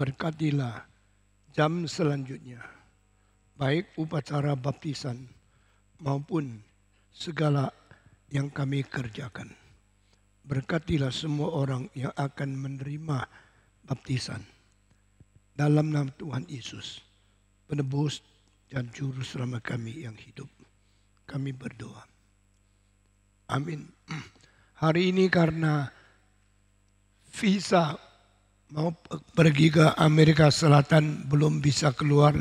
berkatilah jam selanjutnya, baik upacara baptisan maupun segala yang kami kerjakan. Berkatilah semua orang yang akan menerima baptisan dalam nama Tuhan Yesus, penebus dan juru selamat kami yang hidup. Kami berdoa. Amin. Hari ini karena visa mau pergi ke Amerika Selatan belum bisa keluar,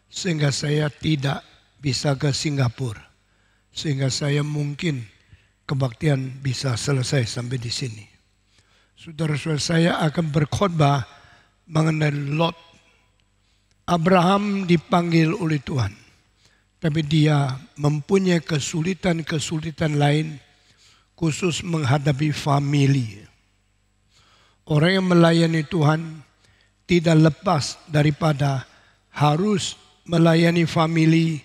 sehingga saya tidak bisa ke Singapura. Sehingga saya mungkin kebaktian bisa selesai sampai di sini. Saudara-saudara, saya akan berkhotbah mengenai Lot. Abraham dipanggil oleh Tuhan, tapi dia mempunyai kesulitan-kesulitan lain, khusus menghadapi famili. Orang yang melayani Tuhan tidak lepas daripada harus melayani famili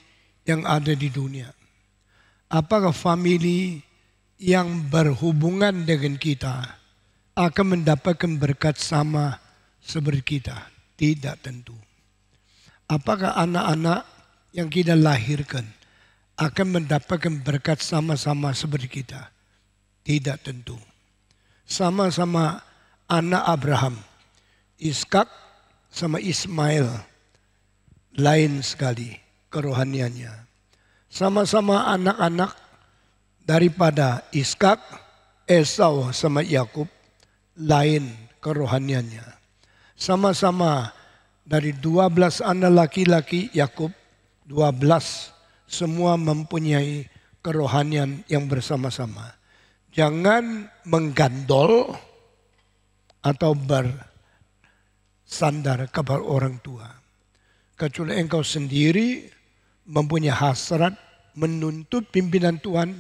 yang ada di dunia. Apakah famili yang berhubungan dengan kita akan mendapatkan berkat sama seperti kita? Tidak tentu. Apakah anak-anak yang kita lahirkan akan mendapatkan berkat sama-sama seperti kita? Tidak tentu. Sama-sama anak Abraham, Ishak sama Ismail lain sekali kerohaniannya. Sama-sama anak-anak daripada Ishak, Esau sama Yakub lain kerohaniannya. Sama-sama dari 12 anak laki-laki Yakub, 12 semua mempunyai kerohanian yang bersama-sama. Jangan menggandol atau bersandar kepada orang tua. Kecuali engkau sendiri mempunyai hasrat menuntut pimpinan Tuhan,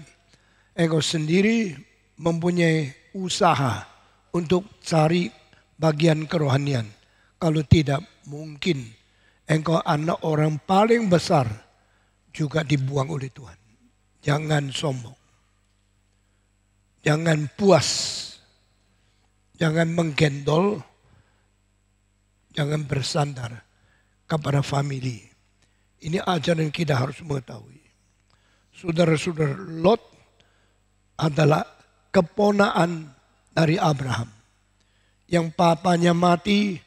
engkau sendiri mempunyai usaha untuk cari bagian kerohanian. Kalau tidak, mungkin engkau anak orang paling besar juga dibuang oleh Tuhan. Jangan sombong. Jangan puas. Jangan menggendol. Jangan bersandar kepada famili. Ini ajaran kita harus mengetahui. Saudara-saudara, Lot adalah keponaan dari Abraham. Yang papanya mati,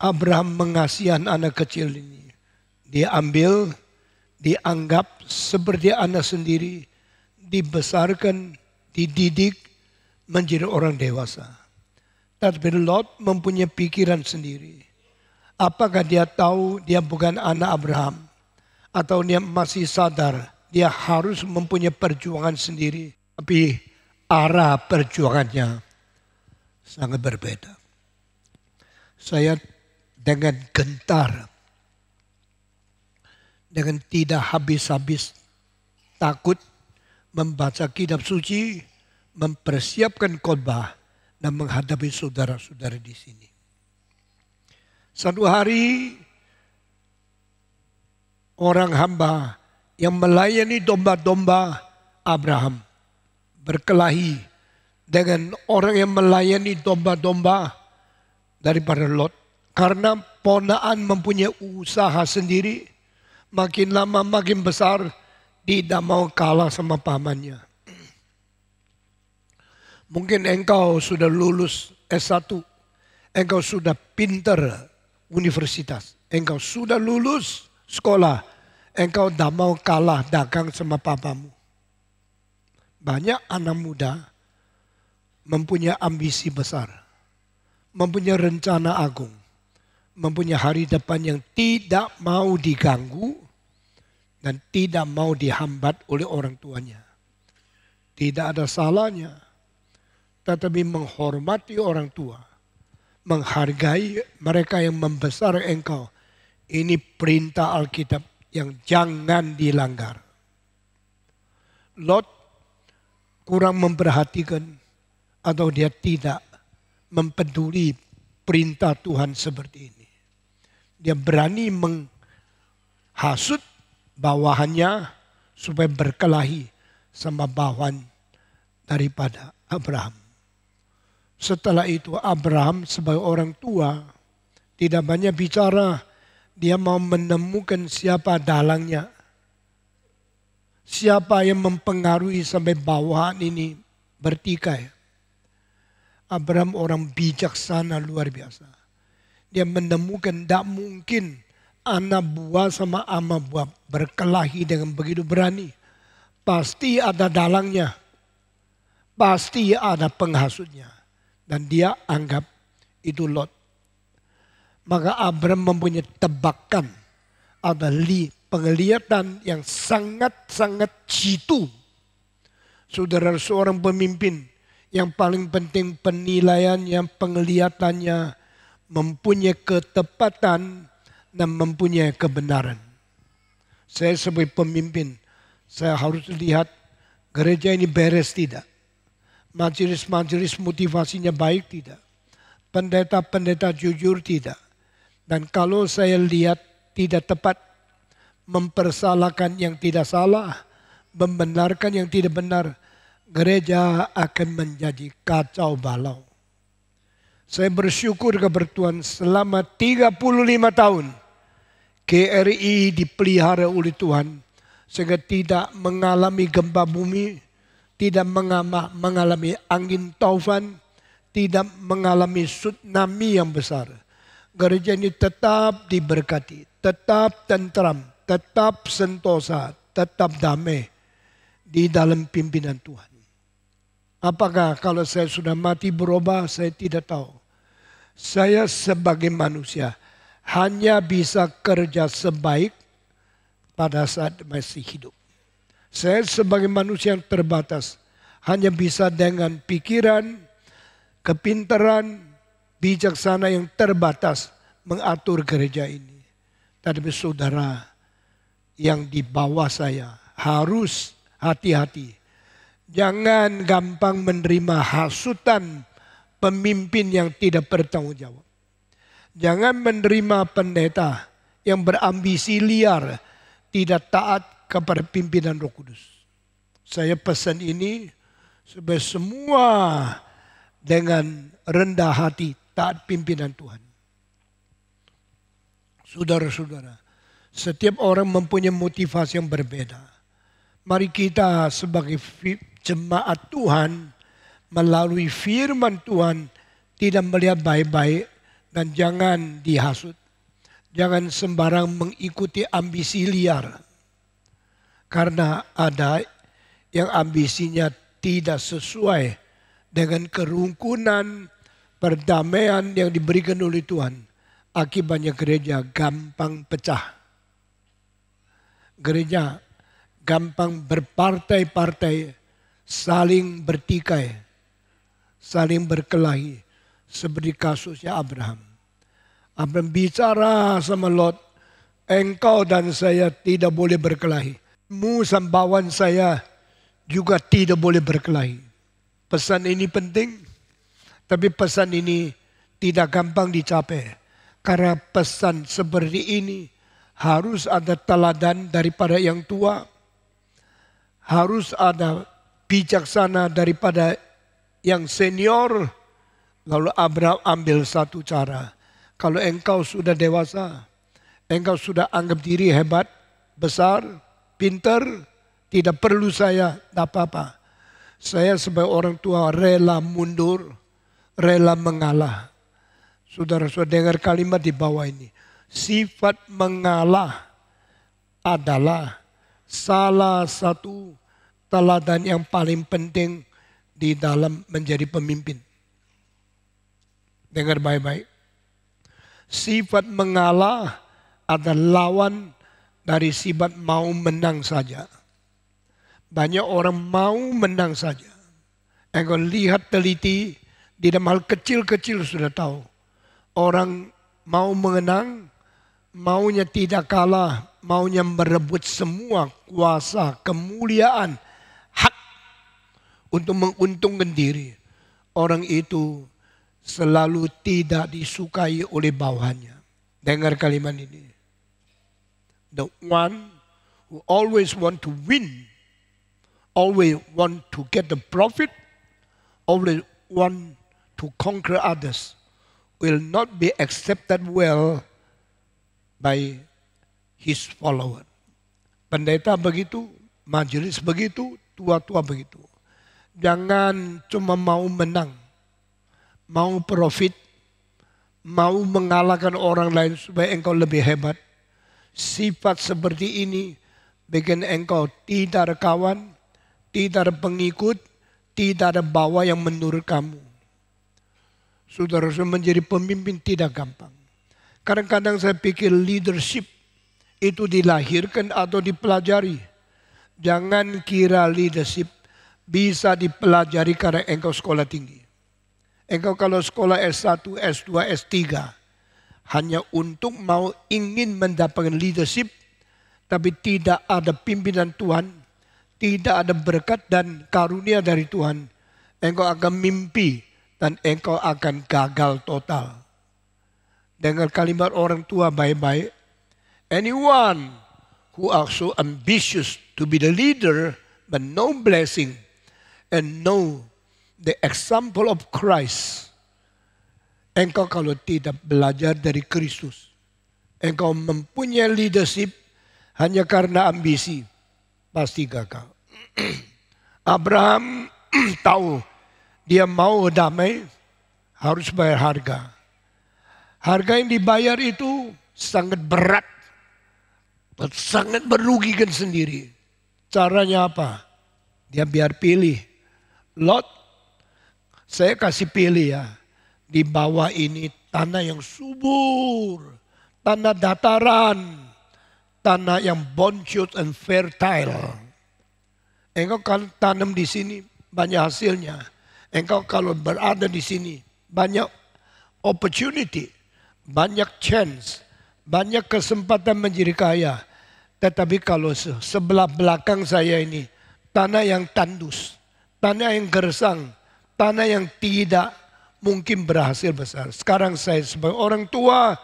Abraham mengasihi anak kecil ini. Dia ambil, dianggap seperti anak sendiri, dibesarkan, dididik menjadi orang dewasa. Tapi Lot mempunyai pikiran sendiri. Apakah dia tahu dia bukan anak Abraham? Atau dia masih sadar dia harus mempunyai perjuangan sendiri. Tapi arah perjuangannya sangat berbeda. Saya dengan gentar, dengan tidak habis-habis takut membaca kitab suci, mempersiapkan khotbah dan menghadapi saudara-saudara di sini. Satu hari orang hamba yang melayani domba-domba Abraham berkelahi dengan orang yang melayani domba-domba daripada Lot. Karena ponaan mempunyai usaha sendiri, makin lama makin besar, tidak mau kalah sama pamannya. Mungkin engkau sudah lulus S1, engkau sudah pintar universitas, engkau sudah lulus sekolah, engkau tidak mau kalah dagang sama papamu. Banyak anak muda mempunyai ambisi besar, mempunyai rencana agung, mempunyai hari depan yang tidak mau diganggu dan tidak mau dihambat oleh orang tuanya. Tidak ada salahnya, tetapi menghormati orang tua, menghargai mereka yang membesar engkau. Ini perintah Alkitab yang jangan dilanggar. Lot kurang memperhatikan atau dia tidak mempeduli perintah Tuhan seperti ini. Dia berani menghasut bawahannya supaya berkelahi sama bawahan daripada Abraham. Setelah itu Abraham sebagai orang tua Tidak banyak bicara, dia mau menemukan siapa dalangnya. Siapa yang mempengaruhi sampai bawahan ini bertikai. Abraham orang bijaksana luar biasa. Dia menemukan tidak mungkin anak buah sama ama buah berkelahi dengan begitu berani. Pasti ada dalangnya. Pasti ada penghasutnya. Dan dia anggap itu Lot. Maka Abraham mempunyai tebakan. Ada penglihatan yang sangat-sangat jitu. Saudara, seorang pemimpin yang paling penting penilaiannya, penglihatannya, mempunyai ketepatan dan mempunyai kebenaran. Saya sebagai pemimpin, saya harus lihat gereja ini beres tidak. Majelis-majelis motivasinya baik tidak. Pendeta-pendeta jujur tidak. Dan kalau saya lihat tidak tepat, mempersalahkan yang tidak salah, membenarkan yang tidak benar, gereja akan menjadi kacau balau. Saya bersyukur kepada Tuhan selama 35 tahun GRI dipelihara oleh Tuhan. Sehingga tidak mengalami gempa bumi, tidak mengalami angin taufan, tidak mengalami tsunami yang besar. Gereja ini tetap diberkati, tetap tentram, tetap sentosa, tetap damai di dalam pimpinan Tuhan. Apakah kalau saya sudah mati berubah? Saya tidak tahu. Saya sebagai manusia hanya bisa kerja sebaik pada saat masih hidup. Saya sebagai manusia yang terbatas hanya bisa dengan pikiran, kepintaran, bijaksana yang terbatas mengatur gereja ini. Tetapi saudara yang di bawah saya harus hati-hati. Jangan gampang menerima hasutan pemimpin yang tidak bertanggung jawab. Jangan menerima pendeta yang berambisi liar, tidak taat kepada pimpinan Roh Kudus. Saya pesan ini supaya semua dengan rendah hati taat pimpinan Tuhan. Saudara-saudara, setiap orang mempunyai motivasi yang berbeda. Mari kita sebagai jemaat Tuhan melalui firman Tuhan tidak melihat baik-baik dan jangan dihasut. Jangan sembarang mengikuti ambisi liar. Karena ada yang ambisinya tidak sesuai dengan kerukunan, perdamaian yang diberikan oleh Tuhan. Akibatnya gereja gampang pecah. Gereja gampang berpartai-partai, saling bertikai, saling berkelahi. Seperti kasusnya Abraham. Abraham bicara sama Lot, engkau dan saya tidak boleh berkelahi. Sambawan saya juga tidak boleh berkelahi. Pesan ini penting, tapi pesan ini tidak gampang dicapai. Karena pesan seperti ini harus ada teladan daripada yang tua. Harus ada bijaksana daripada yang senior. Lalu Abraham ambil satu cara. Kalau engkau sudah dewasa, engkau sudah anggap diri hebat, besar, pintar, tidak perlu saya, tidak apa-apa. Saya sebagai orang tua rela mundur, rela mengalah. Saudara-saudara dengar kalimat di bawah ini. Sifat mengalah adalah salah satu teladan yang paling penting di dalam menjadi pemimpin. Dengar baik-baik. Sifat mengalah adalah lawan dari sifat mau menang saja. Banyak orang mau menang saja. Engkau lihat teliti, di dalam hal kecil-kecil sudah tahu. Orang mau mengenang, maunya tidak kalah, maunya merebut semua kuasa, kemuliaan, hak untuk menguntungkan diri. Orang itu selalu tidak disukai oleh bawahannya. Dengar kalimat ini. The one who always want to win, always want to get the profit, always want to conquer others, will not be accepted well by his follower. Pendeta begitu, majelis begitu, tua-tua begitu. Jangan cuma mau menang, mau profit, mau mengalahkan orang lain supaya engkau lebih hebat. Sifat seperti ini bikin engkau tidak ada kawan, tidak ada pengikut, tidak ada bawa yang menurut kamu. Saudara-saudara, menjadi pemimpin tidak gampang. Kadang-kadang saya pikir leadership itu dilahirkan atau dipelajari. Jangan kira leadership bisa dipelajari karena engkau sekolah tinggi. Engkau kalau sekolah S1, S2, S3 hanya untuk mau ingin mendapatkan leadership, tapi tidak ada pimpinan Tuhan, tidak ada berkat dan karunia dari Tuhan, engkau akan mimpi dan engkau akan gagal total. Dengan kalimat orang tua baik-baik, anyone who are so ambitious to be the leader but no blessing and no the example of Christ, engkau kalau tidak belajar dari Kristus, engkau mempunyai leadership hanya karena ambisi, pasti gagal. Abraham tahu dia mau damai harus bayar harga. Harga yang dibayar itu sangat berat, sangat merugikan sendiri. Caranya apa? Dia biar pilih. Lot, saya kasih pilih ya. Di bawah ini tanah yang subur, tanah dataran, tanah yang boncos and fertile. Engkau kalau tanam di sini banyak hasilnya. Engkau kalau berada di sini banyak opportunity, banyak chance, banyak kesempatan menjadi kaya. Tetapi kalau sebelah belakang saya ini tanah yang tandus, tanah yang gersang, tanah yang tidak mungkin berhasil besar. Sekarang saya sebagai orang tua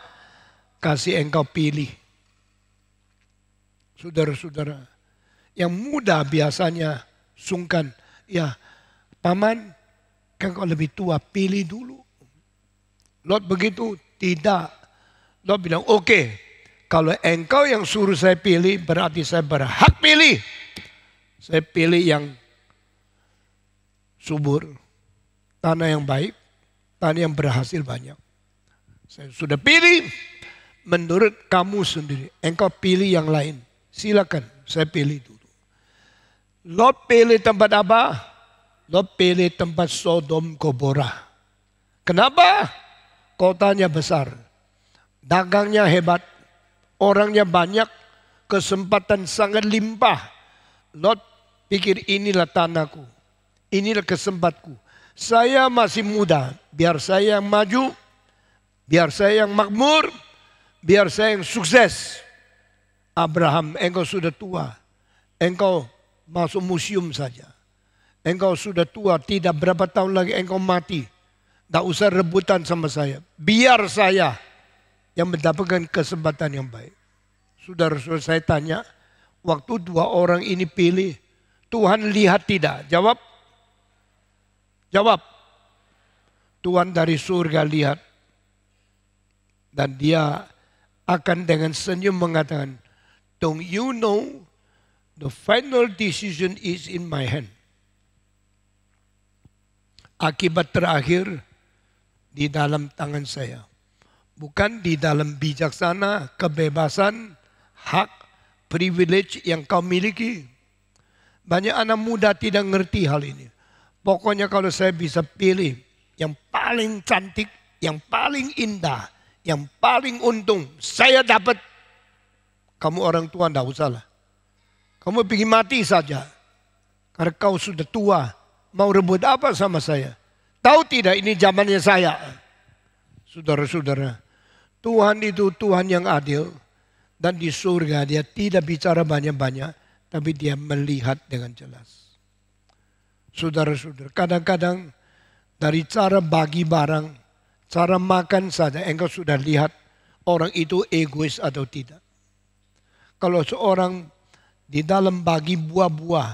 kasih engkau pilih. Saudara-saudara, yang muda biasanya sungkan. Ya, paman, kan kau lebih tua, pilih dulu. Lot begitu, tidak. Lot bilang, oke, kalau engkau yang suruh saya pilih, berarti saya berhak pilih. Saya pilih yang subur, tanah yang baik, tanah yang berhasil banyak. Saya sudah pilih, menurut kamu sendiri. Engkau pilih yang lain, silakan, saya pilih dulu. Lot pilih tempat apa? Lot pilih tempat Sodom Gomora. Kenapa? Kotanya besar, dagangnya hebat, orangnya banyak, kesempatan sangat limpah. Lot pikir inilah tanahku, inilah kesempatku. Saya masih muda, biar saya yang maju, biar saya yang makmur, biar saya yang sukses. Abraham, engkau sudah tua, engkau masuk museum saja. Engkau sudah tua, tidak berapa tahun lagi engkau mati. Tak usah rebutan sama saya. Biar saya yang mendapatkan kesempatan yang baik. Saudara-saudara, saya tanya, waktu dua orang ini pilih, Tuhan lihat tidak? Jawab. Jawab. Tuhan dari surga lihat. Dan dia akan dengan senyum mengatakan, don't you know the final decision is in my hand. Akibat terakhir di dalam tangan saya. Bukan di dalam bijaksana, kebebasan, hak, privilege yang kau miliki. Banyak anak muda tidak ngerti hal ini. Pokoknya kalau saya bisa pilih yang paling cantik, yang paling indah, yang paling untung, saya dapat. Kamu orang tua tidak usah lah. Kamu pergi mati saja. Karena kau sudah tua, mau rebut apa sama saya? Tahu tidak ini zamannya saya. Saudara-saudara, Tuhan itu Tuhan yang adil. Dan di surga dia tidak bicara banyak-banyak, tapi dia melihat dengan jelas. Saudara-saudara, kadang-kadang dari cara bagi barang, cara makan saja, engkau sudah lihat orang itu egois atau tidak. Kalau seorang di dalam bagi buah-buah,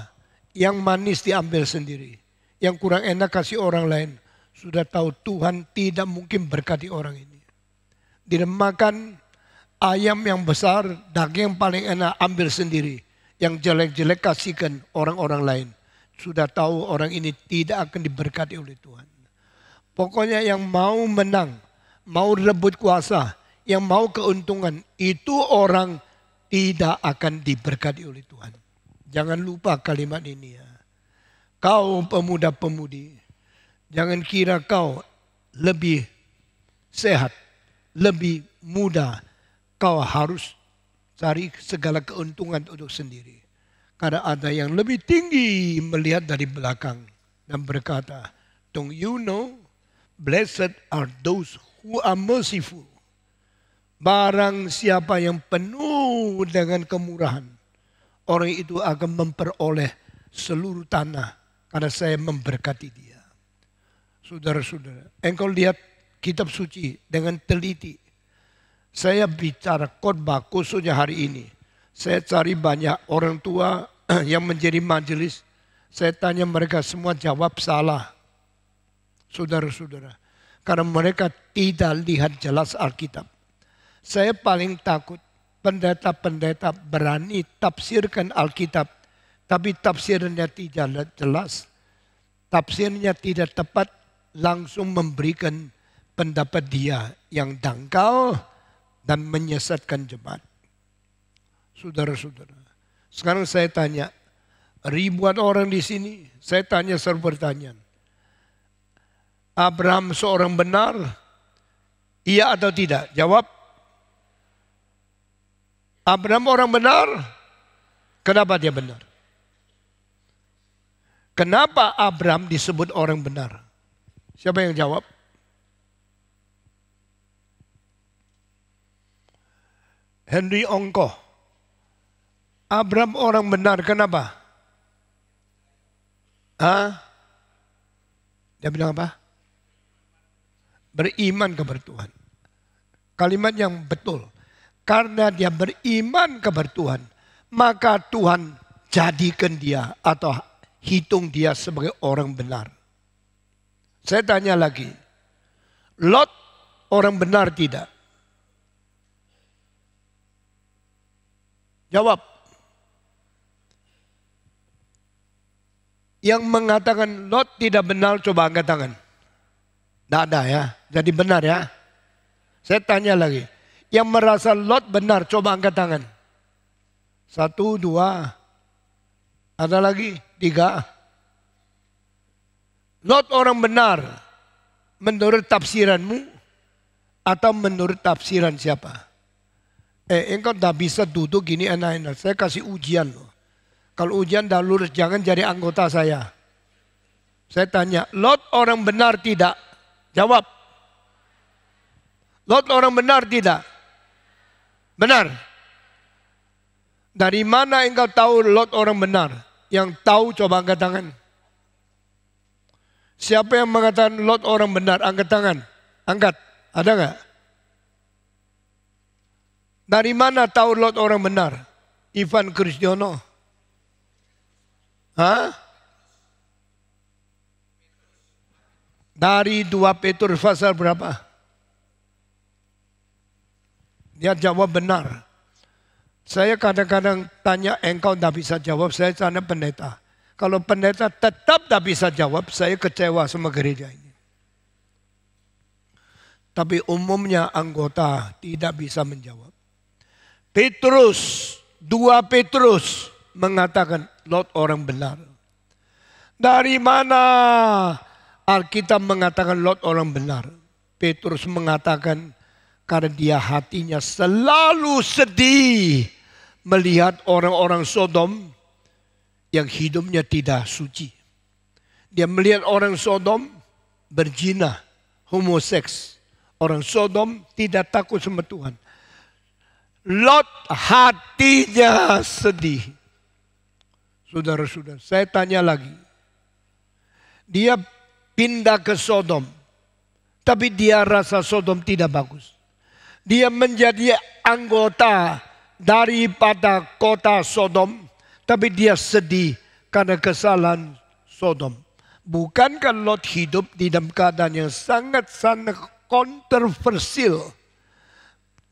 yang manis diambil sendiri, yang kurang enak kasih orang lain, sudah tahu Tuhan tidak mungkin berkati orang ini. Dia makan ayam yang besar, daging yang paling enak ambil sendiri. Yang jelek-jelek kasihkan orang-orang lain. Sudah tahu orang ini tidak akan diberkati oleh Tuhan. Pokoknya yang mau menang, mau rebut kuasa, yang mau keuntungan, itu orang tidak akan diberkati oleh Tuhan. Jangan lupa kalimat ini ya. Kau pemuda-pemudi, jangan kira kau lebih sehat, lebih muda. Kau harus cari segala keuntungan untuk sendiri. Karena ada yang lebih tinggi melihat dari belakang dan berkata, don't you know, blessed are those who are merciful. Barang siapa yang penuh dengan kemurahan, orang itu akan memperoleh seluruh tanah karena saya memberkati dia. Saudara-saudara, engkau lihat kitab suci dengan teliti. Saya bicara khotbah khususnya hari ini. Saya cari banyak orang tua yang menjadi majelis. Saya tanya mereka semua jawab salah. Saudara-saudara, karena mereka tidak lihat jelas Alkitab. Saya paling takut pendeta-pendeta berani tafsirkan Alkitab, tapi tafsirnya tidak jelas, tafsirnya tidak tepat, langsung memberikan pendapat dia yang dangkal dan menyesatkan jemaat. Saudara-saudara, sekarang saya tanya, ribuan orang di sini, saya tanya satu pertanyaan. Abraham seorang benar, iya atau tidak? Jawab. Abraham orang benar, kenapa dia benar? Kenapa Abraham disebut orang benar? Siapa yang jawab? Henry Ongkoh. Abraham orang benar, kenapa? Dia bilang apa? Beriman kepada Tuhan. Kalimat yang betul. Karena dia beriman kepada Tuhan, maka Tuhan jadikan dia atau hitung dia sebagai orang benar. Saya tanya lagi, Lot orang benar tidak? Jawab. Yang mengatakan Lot tidak benar, coba angkat tangan. Tidak ada ya, jadi benar ya. Saya tanya lagi. Yang merasa Lot benar, coba angkat tangan. 1, 2, ada lagi 3. Lot orang benar menurut tafsiranmu atau menurut tafsiran siapa? Engkau tak bisa duduk gini enak-enak. Saya kasih ujian loh. Kalau ujian dah lulus jangan jadi anggota saya. Saya tanya, Lot orang benar tidak? Jawab. Lot orang benar tidak? Benar. Dari mana engkau tahu Lot orang benar? Yang tahu coba angkat tangan. Siapa yang mengatakan Lot orang benar? Angkat tangan. Angkat. Ada nggak? Dari mana tahu Lot orang benar? Ivan Kristiono. Dari 2 Petrus pasal berapa? Dia jawab benar. Saya kadang-kadang tanya engkau tidak bisa jawab, saya tanya pendeta. Kalau pendeta tetap tidak bisa jawab, saya kecewa sama gereja ini. Tapi umumnya anggota tidak bisa menjawab. Petrus, 2 Petrus mengatakan Lot orang benar. Dari mana Alkitab mengatakan Lot orang benar? Petrus mengatakan karena dia hatinya selalu sedih melihat orang-orang Sodom yang hidupnya tidak suci. Dia melihat orang Sodom berzina, homoseks. Orang Sodom tidak takut sama Tuhan. Lot hatinya sedih. Saudara-saudara, saya tanya lagi. Dia pindah ke Sodom, tapi dia rasa Sodom tidak bagus. Dia menjadi anggota daripada kota Sodom, tapi dia sedih karena kesalahan Sodom. Bukankah Lot hidup di dalam keadaan yang sangat-sangat kontroversial?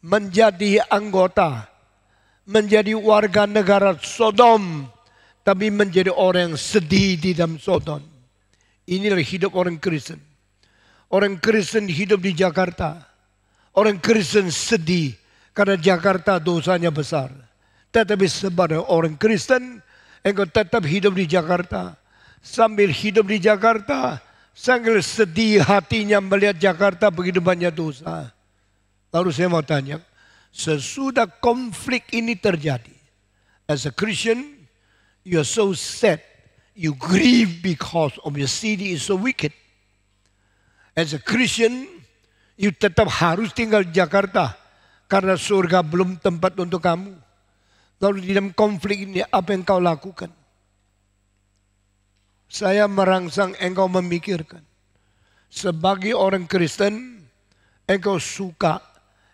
Menjadi anggota, menjadi warga negara Sodom, tapi menjadi orang yang sedih di dalam Sodom. Inilah hidup orang Kristen. Orang Kristen hidup di Jakarta. Orang Kristen sedih karena Jakarta dosanya besar. Tetapi sebagai orang Kristen, engkau tetap hidup di Jakarta. Sambil hidup di Jakarta, sambil sedih hatinya melihat Jakarta begitu banyak dosa. Lalu saya mau tanya, sesudah konflik ini terjadi, as a Christian, you are so sad, you grieve because of your city is so wicked. As a Christian, you tetap harus tinggal di Jakarta karena surga belum tempat untuk kamu. Lalu di dalam konflik ini apa yang kau lakukan? Saya merangsang engkau memikirkan. Sebagai orang Kristen, engkau suka,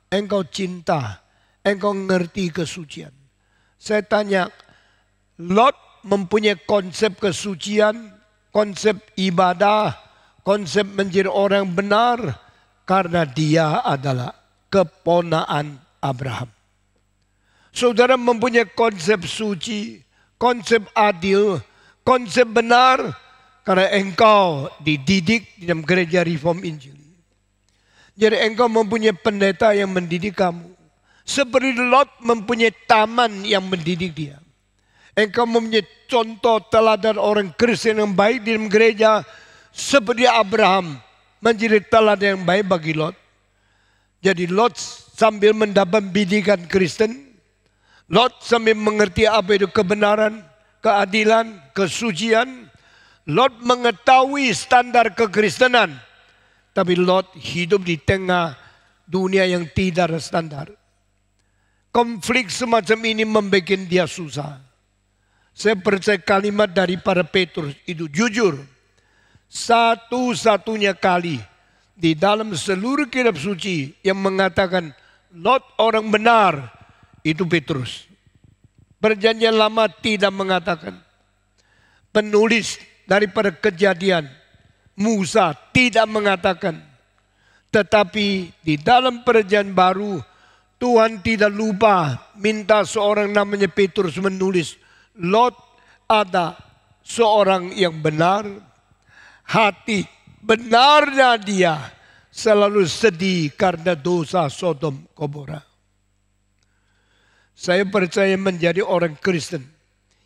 engkau cinta, engkau ngerti kesucian. Saya tanya, Lot mempunyai konsep kesucian, konsep ibadah, konsep menjadi orang benar karena dia adalah keponaan Abraham. Saudara mempunyai konsep suci, konsep adil, konsep benar karena engkau dididik di dalam gereja Reform Injili. Jadi engkau mempunyai pendeta yang mendidik kamu. Seperti Lot mempunyai taman yang mendidik dia. Engkau mempunyai contoh teladan orang Kristen yang baik di dalam gereja. Seperti Abraham menjadi teladan yang baik bagi Lot. Jadi Lot sambil mendapat pendidikan Kristen. Lot sambil mengerti apa itu kebenaran, keadilan, kesucian. Lot mengetahui standar kekristenan. Tapi Lot hidup di tengah dunia yang tidak ada standar. Konflik semacam ini membuat dia susah. Saya percaya kalimat daripada Petrus itu jujur. Satu-satunya kali di dalam seluruh kitab suci yang mengatakan Lot orang benar, itu Petrus. Perjanjian lama tidak mengatakan. Penulis daripada Kejadian, Musa tidak mengatakan. Tetapi di dalam perjanjian baru, Tuhan tidak lupa minta seorang namanya Petrus menulis. Lot ada seorang yang benar, hati benarnya dia selalu sedih karena dosa Sodom Gomora. Saya percaya menjadi orang Kristen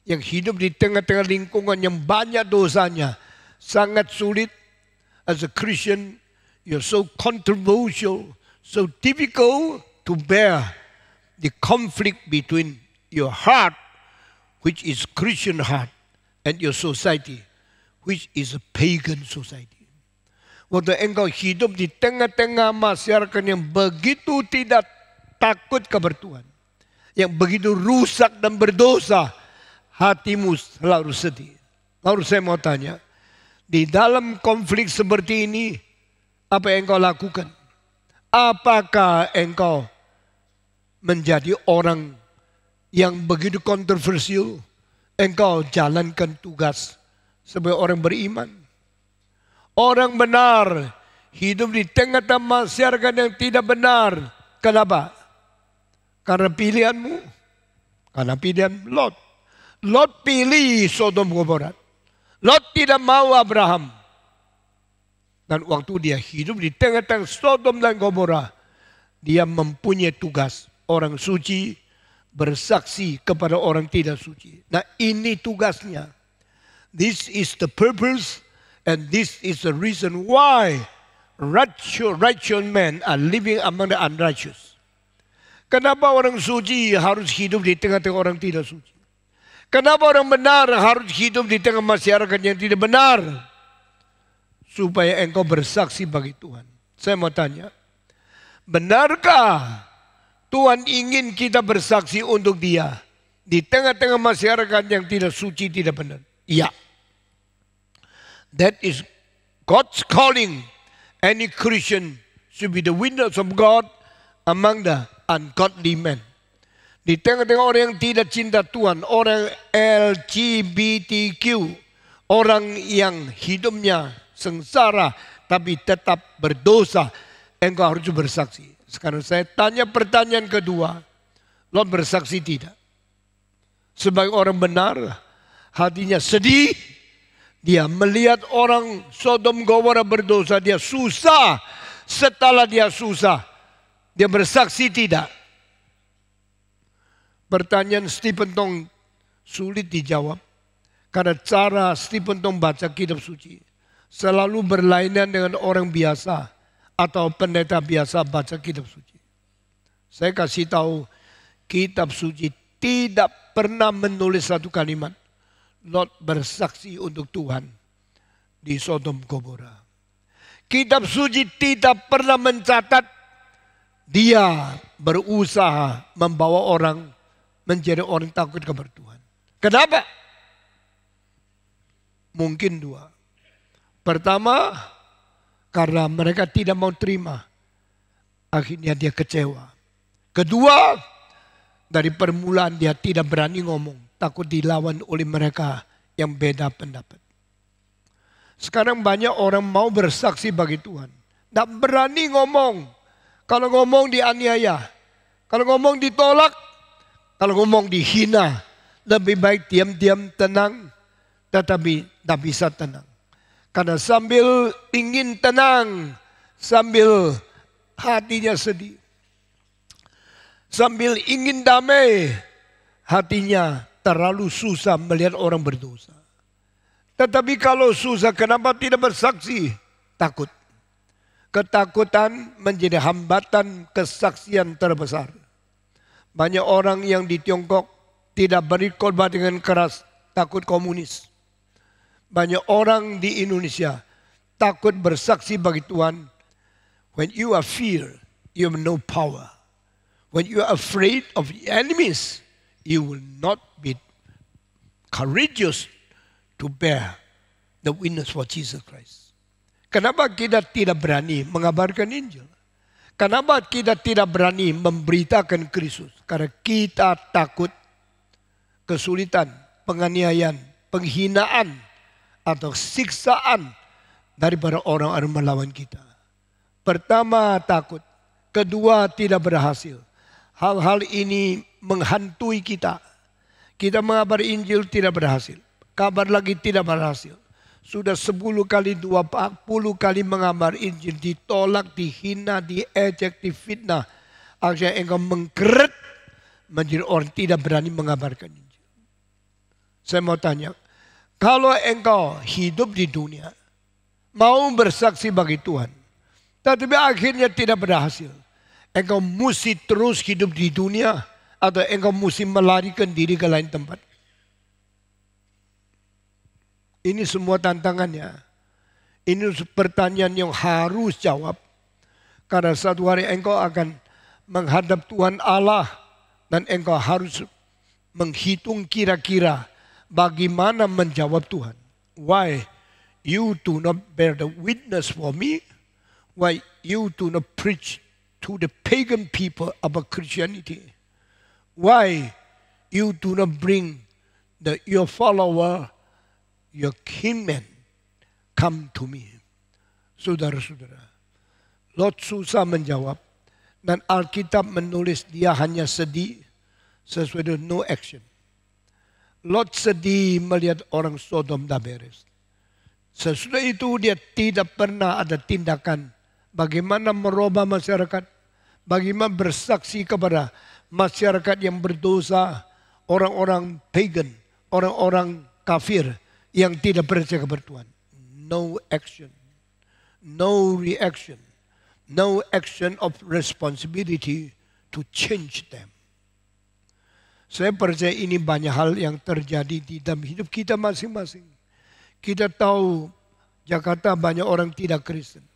yang hidup di tengah-tengah lingkungan yang banyak dosanya sangat sulit. As a Christian, you're so controversial, so difficult to bear the conflict between your heart, which is Christian heart, and your society, which is a pagan society. Waktu engkau hidup di tengah-tengah masyarakat yang begitu tidak takut kepada Tuhan, yang begitu rusak dan berdosa, hatimu selalu sedih. Lalu saya mau tanya, di dalam konflik seperti ini, apa yang engkau lakukan? Apakah engkau menjadi orang yang begitu kontroversial? Engkau jalankan tugas sebagai orang beriman. Orang benar hidup di tengah-tengah masyarakat yang tidak benar. Kenapa? Karena pilihanmu. Karena pilihan Lot. Lot pilih Sodom Gomora. Lot tidak mau Abraham. Dan waktu dia hidup di tengah-tengah Sodom dan Gomora, dia mempunyai tugas. Orang suci bersaksi kepada orang tidak suci. Nah, ini tugasnya. This is the purpose and this is the reason why righteous men are living among the unrighteous. Kenapa orang suci harus hidup di tengah-tengah orang tidak suci? Kenapa orang benar harus hidup di tengah masyarakat yang tidak benar? Supaya engkau bersaksi bagi Tuhan. Saya mau tanya, benarkah Tuhan ingin kita bersaksi untuk Dia di tengah-tengah masyarakat yang tidak suci, tidak benar? Iya. That is God's calling. Any Christian should be the witness of God among the ungodly men. Di tengah-tengah orang yang tidak cinta Tuhan, orang LGBTQ, Orang yang hidupnya sengsara tapi tetap berdosa, engkau harus bersaksi. Sekarang saya tanya pertanyaan kedua, Lot bersaksi tidak? Sebagai orang benar, hatinya sedih. Dia melihat orang Sodom Gomora berdosa, dia susah. Setelah dia susah, dia bersaksi tidak? Pertanyaan Stephen Tong sulit dijawab. Karena cara Stephen Tong baca kitab suci selalu berlainan dengan orang biasa atau pendeta biasa baca kitab suci. Saya kasih tahu, kitab suci tidak pernah menulis satu kalimat, Lot bersaksi untuk Tuhan di Sodom Gomora. Kitab suci tidak pernah mencatat dia berusaha membawa orang menjadi orang takut kepada Tuhan. Kenapa? Mungkin dua. Pertama, karena mereka tidak mau terima. Akhirnya dia kecewa. Kedua, dari permulaan dia tidak berani ngomong. Takut dilawan oleh mereka yang beda pendapat. Sekarang banyak orang mau bersaksi bagi Tuhan. Tidak berani ngomong. Kalau ngomong dianiaya. Kalau ngomong ditolak. Kalau ngomong dihina. Lebih baik diam-diam tenang. Tetapi tidak bisa tenang. Karena sambil ingin tenang. Sambil hatinya sedih. Sambil ingin damai. Hatinya terlalu susah melihat orang berdosa. Tetapi kalau susah, kenapa tidak bersaksi? Takut. Ketakutan menjadi hambatan kesaksian terbesar. Banyak orang yang di Tiongkok tidak beri khotbah dengan keras, takut komunis. Banyak orang di Indonesia takut bersaksi bagi Tuhan. When you are fear, you have no power. When you are afraid of the enemies, you will not be courageous to bear the witness for Jesus Christ. Kenapa kita tidak berani mengabarkan Injil? Kenapa kita tidak berani memberitakan Kristus? Karena kita takut kesulitan, penganiayaan, penghinaan, atau siksaan daripada orang-orang melawan kita. Pertama takut, kedua tidak berhasil. Hal-hal ini menghantui kita. Kita mengabar Injil tidak berhasil. Kabar lagi tidak berhasil. Sudah 10 kali, 20 kali mengabar Injil. Ditolak, dihina, diejek, difitnah. Akhirnya engkau mengkeret menjadi orang tidak berani mengabarkan Injil. Saya mau tanya, kalau engkau hidup di dunia, mau bersaksi bagi Tuhan, tetapi akhirnya tidak berhasil. Engkau mesti terus hidup di dunia atau engkau mesti melarikan diri ke lain tempat. Ini semua tantangannya. Ini pertanyaan yang harus jawab. Karena satu hari engkau akan menghadap Tuhan Allah. Dan engkau harus menghitung kira-kira bagaimana menjawab Tuhan. Why you do not bear the witness for me? Why you do not preach to the pagan people about Christianity? Why you do not bring your follower, your kinmen, come to me? Saudara-saudara, Lot susah menjawab. Dan Alkitab menulis dia hanya sedih sesuai dengan no action. Lot sedih melihat orang Sodom dan beres. Sesudah itu dia tidak pernah ada tindakan bagaimana merubah masyarakat. Bagaimana bersaksi kepada masyarakat yang berdosa, orang-orang pagan, orang-orang kafir yang tidak percaya kepada Tuhan. No action, no reaction, no action of responsibility to change them. Saya percaya ini banyak hal yang terjadi di dalam hidup kita masing-masing. Kita tahu Jakarta banyak orang tidak Kristen.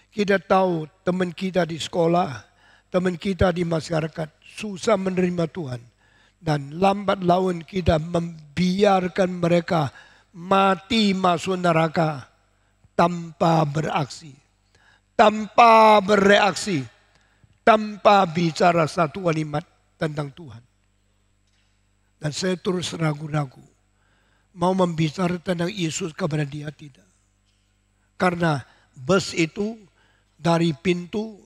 Kita tahu teman kita di sekolah, teman kita di masyarakat susah menerima Tuhan. Dan lambat laun kita membiarkan mereka mati masuk neraka tanpa beraksi. Tanpa bereaksi. Tanpa bicara satu kalimat tentang Tuhan. Dan saya terus ragu-ragu. mau membicara tentang Yesus kepada dia, tidak. Karena bus itu dari pintu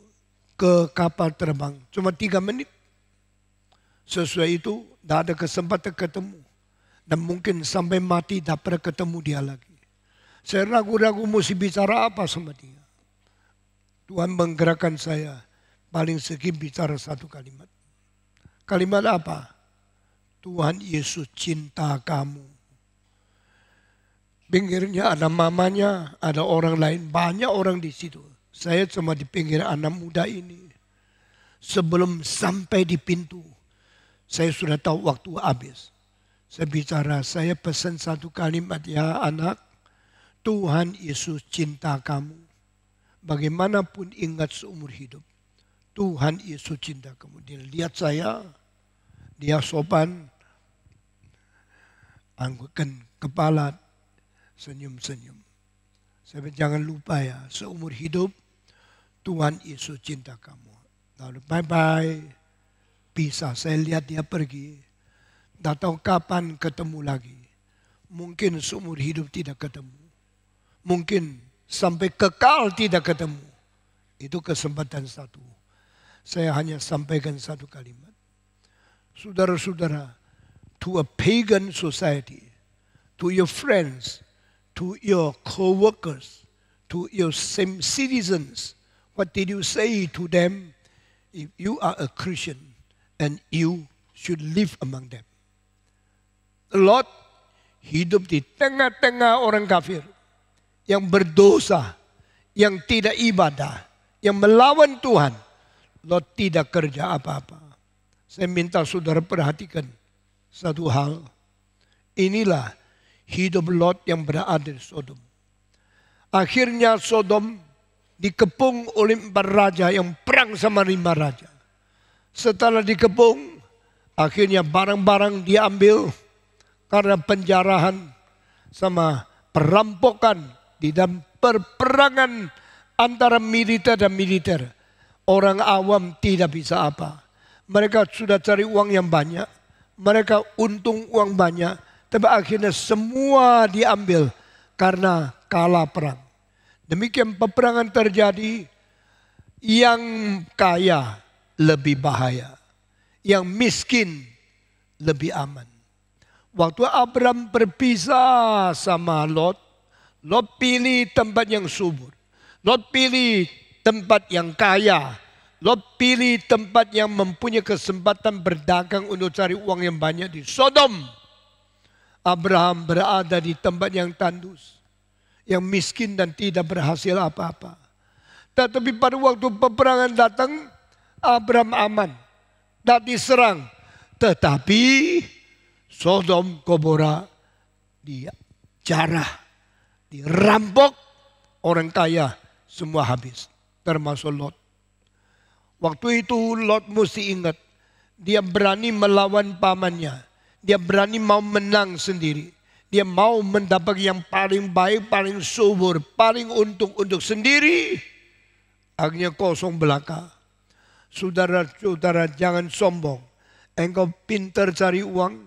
ke kapal terbang cuma 3 menit. Sesuai itu tidak ada kesempatan ketemu. Dan mungkin sampai mati tak pernah ketemu dia lagi. Saya ragu-ragu mesti bicara apa sama dia. Tuhan menggerakkan saya paling sedikit bicara satu kalimat. Kalimat apa? Tuhan Yesus cinta kamu. Pinggirnya ada mamanya, ada orang lain, banyak orang di situ. Saya cuma di pinggir anak muda ini. Sebelum sampai di pintu, saya sudah tahu waktu habis. Saya bicara, saya pesan satu kalimat, ya anak, Tuhan Yesus cinta kamu. Bagaimanapun ingat seumur hidup. Tuhan Yesus cinta kamu. Dia lihat saya, dia sopan, anggukan kepala, senyum-senyum. Saya bilang, jangan lupa ya, seumur hidup Tuhan Yesus cinta kamu. Lalu bye-bye, pisah. Saya lihat dia pergi. Tak tahu kapan ketemu lagi. Mungkin seumur hidup tidak ketemu. Mungkin sampai kekal tidak ketemu. Itu kesempatan satu. Saya hanya sampaikan satu kalimat. Saudara-saudara, to a pagan society, to your friends, to your co-workers, to your same citizens, what did you say to them? If you are a Christian and you should live among them. Lot hidup di tengah-tengah orang kafir yang berdosa, yang tidak ibadah, yang melawan Tuhan. Lot tidak kerja apa-apa. Saya minta saudara perhatikan satu hal. Inilah hidup Lot yang berada di Sodom. Akhirnya Sodom dikepung oleh 4 raja yang perang sama 5 raja. Setelah dikepung, akhirnya barang-barang diambil karena penjarahan sama perampokan di dalam perperangan antara militer dan militer. Orang awam tidak bisa apa. Mereka sudah cari uang yang banyak. Mereka untung uang banyak. Tapi akhirnya semua diambil karena kalah perang. Demikian peperangan terjadi. Yang kaya lebih bahaya. Yang miskin lebih aman. Waktu Abraham berpisah sama Lot. Lot pilih tempat yang subur. Lot pilih tempat yang kaya. Lot pilih tempat yang mempunyai kesempatan berdagang untuk cari uang yang banyak di Sodom. Abraham berada di tempat yang tandus. Yang miskin dan tidak berhasil apa-apa. Tetapi pada waktu peperangan datang, Abraham aman. Tak diserang. Tetapi Sodom Gomora dijarah, dirampok, orang kaya semua habis, termasuk Lot. Waktu itu Lot mesti ingat, dia berani melawan pamannya, dia berani mau menang sendiri, dia mau mendapat yang paling baik, paling subur, paling untung untuk sendiri. Akhirnya kosong belaka. Saudara-saudara jangan sombong, engkau pintar cari uang,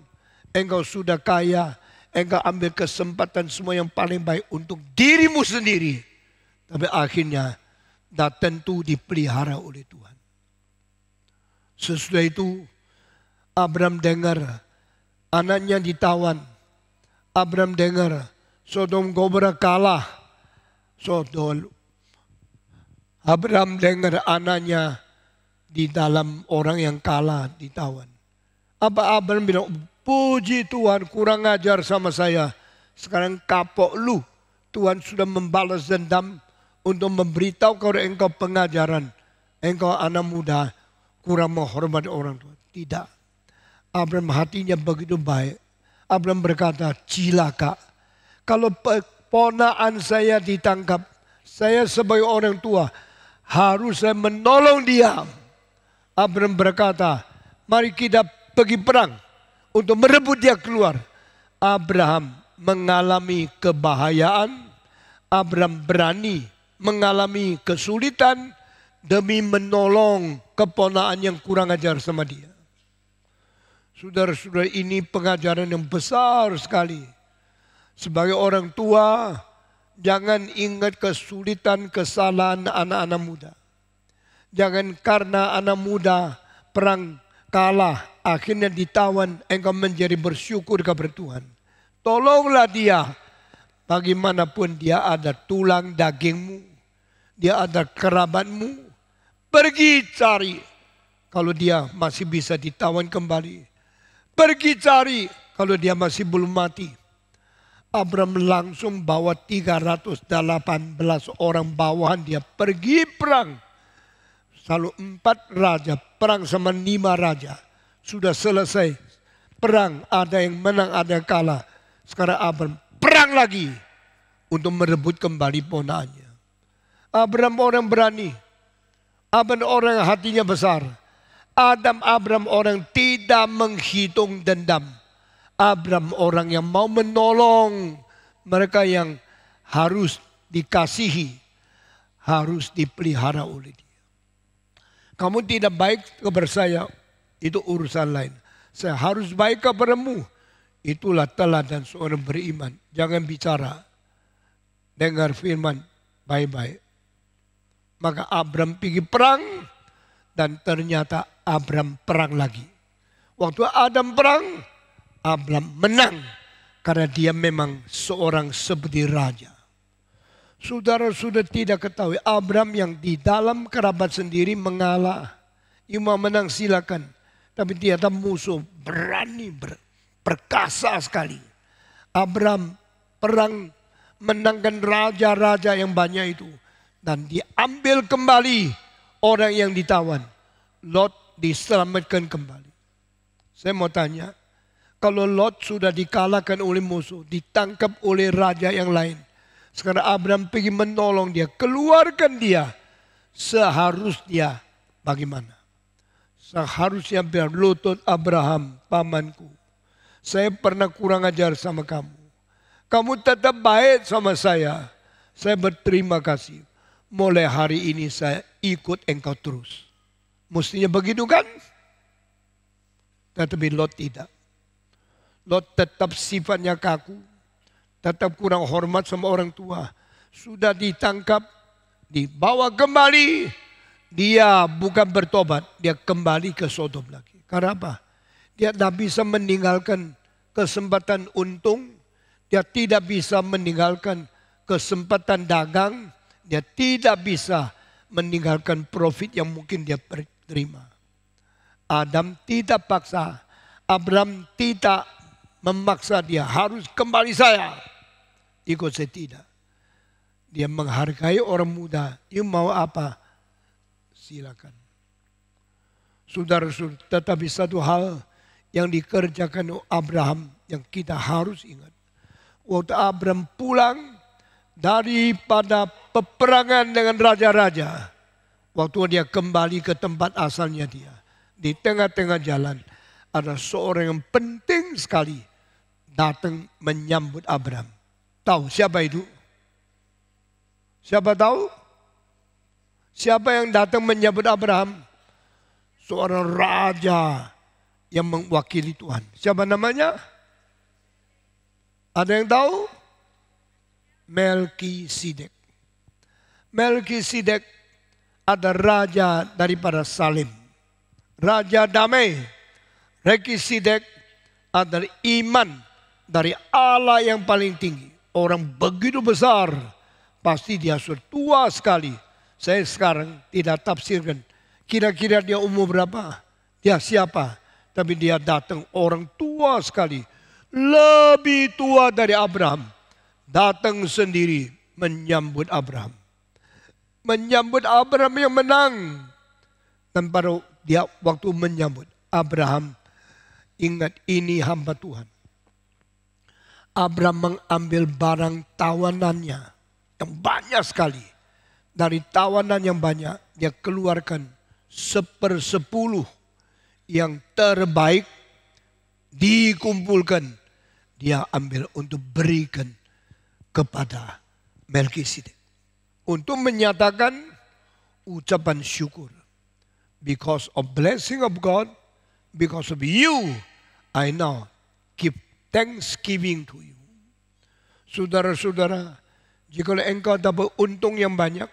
engkau sudah kaya, engkau ambil kesempatan semua yang paling baik untuk dirimu sendiri. Tapi akhirnya tak tentu dipelihara oleh Tuhan. Sesudah itu Abraham dengar anaknya ditawan. Abraham dengar Sodom Gomora kalah. Abraham dengar anaknya di dalam orang yang kalah ditawan. Apa Abraham bilang? Puji Tuhan, kurang ajar sama saya. Sekarang kapok lu. Tuhan sudah membalas dendam untuk memberitahu kepada engkau pengajaran. Engkau anak muda kurang menghormati orang tua. Tidak. Abraham hatinya begitu baik. Abraham berkata, cilaka. Kalau ponakan saya ditangkap, saya sebagai orang tua harus saya menolong dia. Abraham berkata, mari kita pergi perang. Untuk merebut dia keluar. Abraham mengalami kebahayaan. Abraham berani mengalami kesulitan demi menolong keponakan yang kurang ajar sama dia. Saudara-saudara, ini pengajaran yang besar sekali. Sebagai orang tua, jangan ingat kesulitan, kesalahan anak-anak muda. Jangan karena anak muda perang kalah, akhirnya ditawan, engkau menjadi bersyukur kepada Tuhan. Tolonglah dia, bagaimanapun dia ada tulang dagingmu, dia ada kerabatmu. Pergi cari, kalau dia masih bisa ditawan kembali. Pergi cari, kalau dia masih belum mati. Abram langsung bawa 318 orang bawahan dia pergi perang. Lalu 4 raja, perang sama 5 raja. Sudah selesai perang, ada yang menang, ada yang kalah. Sekarang Abram perang lagi untuk merebut kembali ponaannya. Abram orang berani. Abram orang hatinya besar. Abram orang tidak menghitung dendam. Abram orang yang mau menolong mereka yang harus dikasihi, harus dipelihara oleh dia. Kamu tidak baik kepada saya, itu urusan lain. Saya harus baik kepadamu. Itulah teladan seorang beriman. Jangan bicara, dengar firman baik-baik. Maka Abram pergi perang dan ternyata Abram perang lagi. Waktu Adam perang, Abram menang karena dia memang seorang seperti raja. Saudara sudah tidak ketahui, Abram yang di dalam kerabat sendiri mengalah. Ia mau menang silakan. Tapi ternyata musuh berani, perkasa sekali. Abram perang menangkan raja-raja yang banyak itu. Dan diambil kembali orang yang ditawan. Lot diselamatkan kembali. Saya mau tanya, kalau Lot sudah dikalahkan oleh musuh, ditangkap oleh raja yang lain. Sekarang Abram pergi menolong dia, keluarkan dia. Seharusnya bagaimana? Seharusnya biar lutut Abraham, pamanku. Saya pernah kurang ajar sama kamu. Kamu tetap baik sama saya. Saya berterima kasih. Mulai hari ini saya ikut engkau terus. Mestinya begitu kan? Tetapi Lot tidak. Lot tetap sifatnya kaku. Tetap kurang hormat sama orang tua. Sudah ditangkap, dibawa kembali. Dia bukan bertobat, dia kembali ke Sodom lagi. Karena apa? Dia tidak bisa meninggalkan kesempatan untung. Dia tidak bisa meninggalkan kesempatan dagang. Dia tidak bisa meninggalkan profit yang mungkin dia terima. Adam tidak paksa. Abram tidak memaksa dia harus kembali saya. Ikut saya tidak. Dia menghargai orang muda. Dia mau apa? Silakan. Saudara-saudara, tetapi satu hal yang dikerjakan oleh Abraham yang kita harus ingat. Waktu Abraham pulang daripada peperangan dengan raja-raja. Waktu dia kembali ke tempat asalnya dia. Di tengah-tengah jalan ada seorang yang penting sekali datang menyambut Abraham. Tahu siapa itu? Siapa tahu? Siapa yang datang menyambut Abraham? Seorang raja yang mewakili Tuhan. Siapa namanya? Ada yang tahu? Melkisedek. Melkisedek ada raja daripada Salem. Raja damai. Melkisedek adalah iman dari Allah yang paling tinggi. Orang begitu besar, pasti dia sudah tua sekali. Saya sekarang tidak tafsirkan. Kira-kira dia umur berapa? Dia siapa? Tapi dia datang orang tua sekali. Lebih tua dari Abraham. Datang sendiri menyambut Abraham. Menyambut Abraham yang menang. Dan pada dia waktu menyambut Abraham, ingat ini hamba Tuhan. Abraham mengambil barang tawanannya yang banyak sekali. Dari tawanan yang banyak dia keluarkan 1/10 yang terbaik dikumpulkan. Dia ambil untuk berikan kepada Melkisedek. Untuk menyatakan ucapan syukur. Because of blessing of God, because of you, I now give thanksgiving to you. Saudara-saudara, jika engkau dapat untung yang banyak,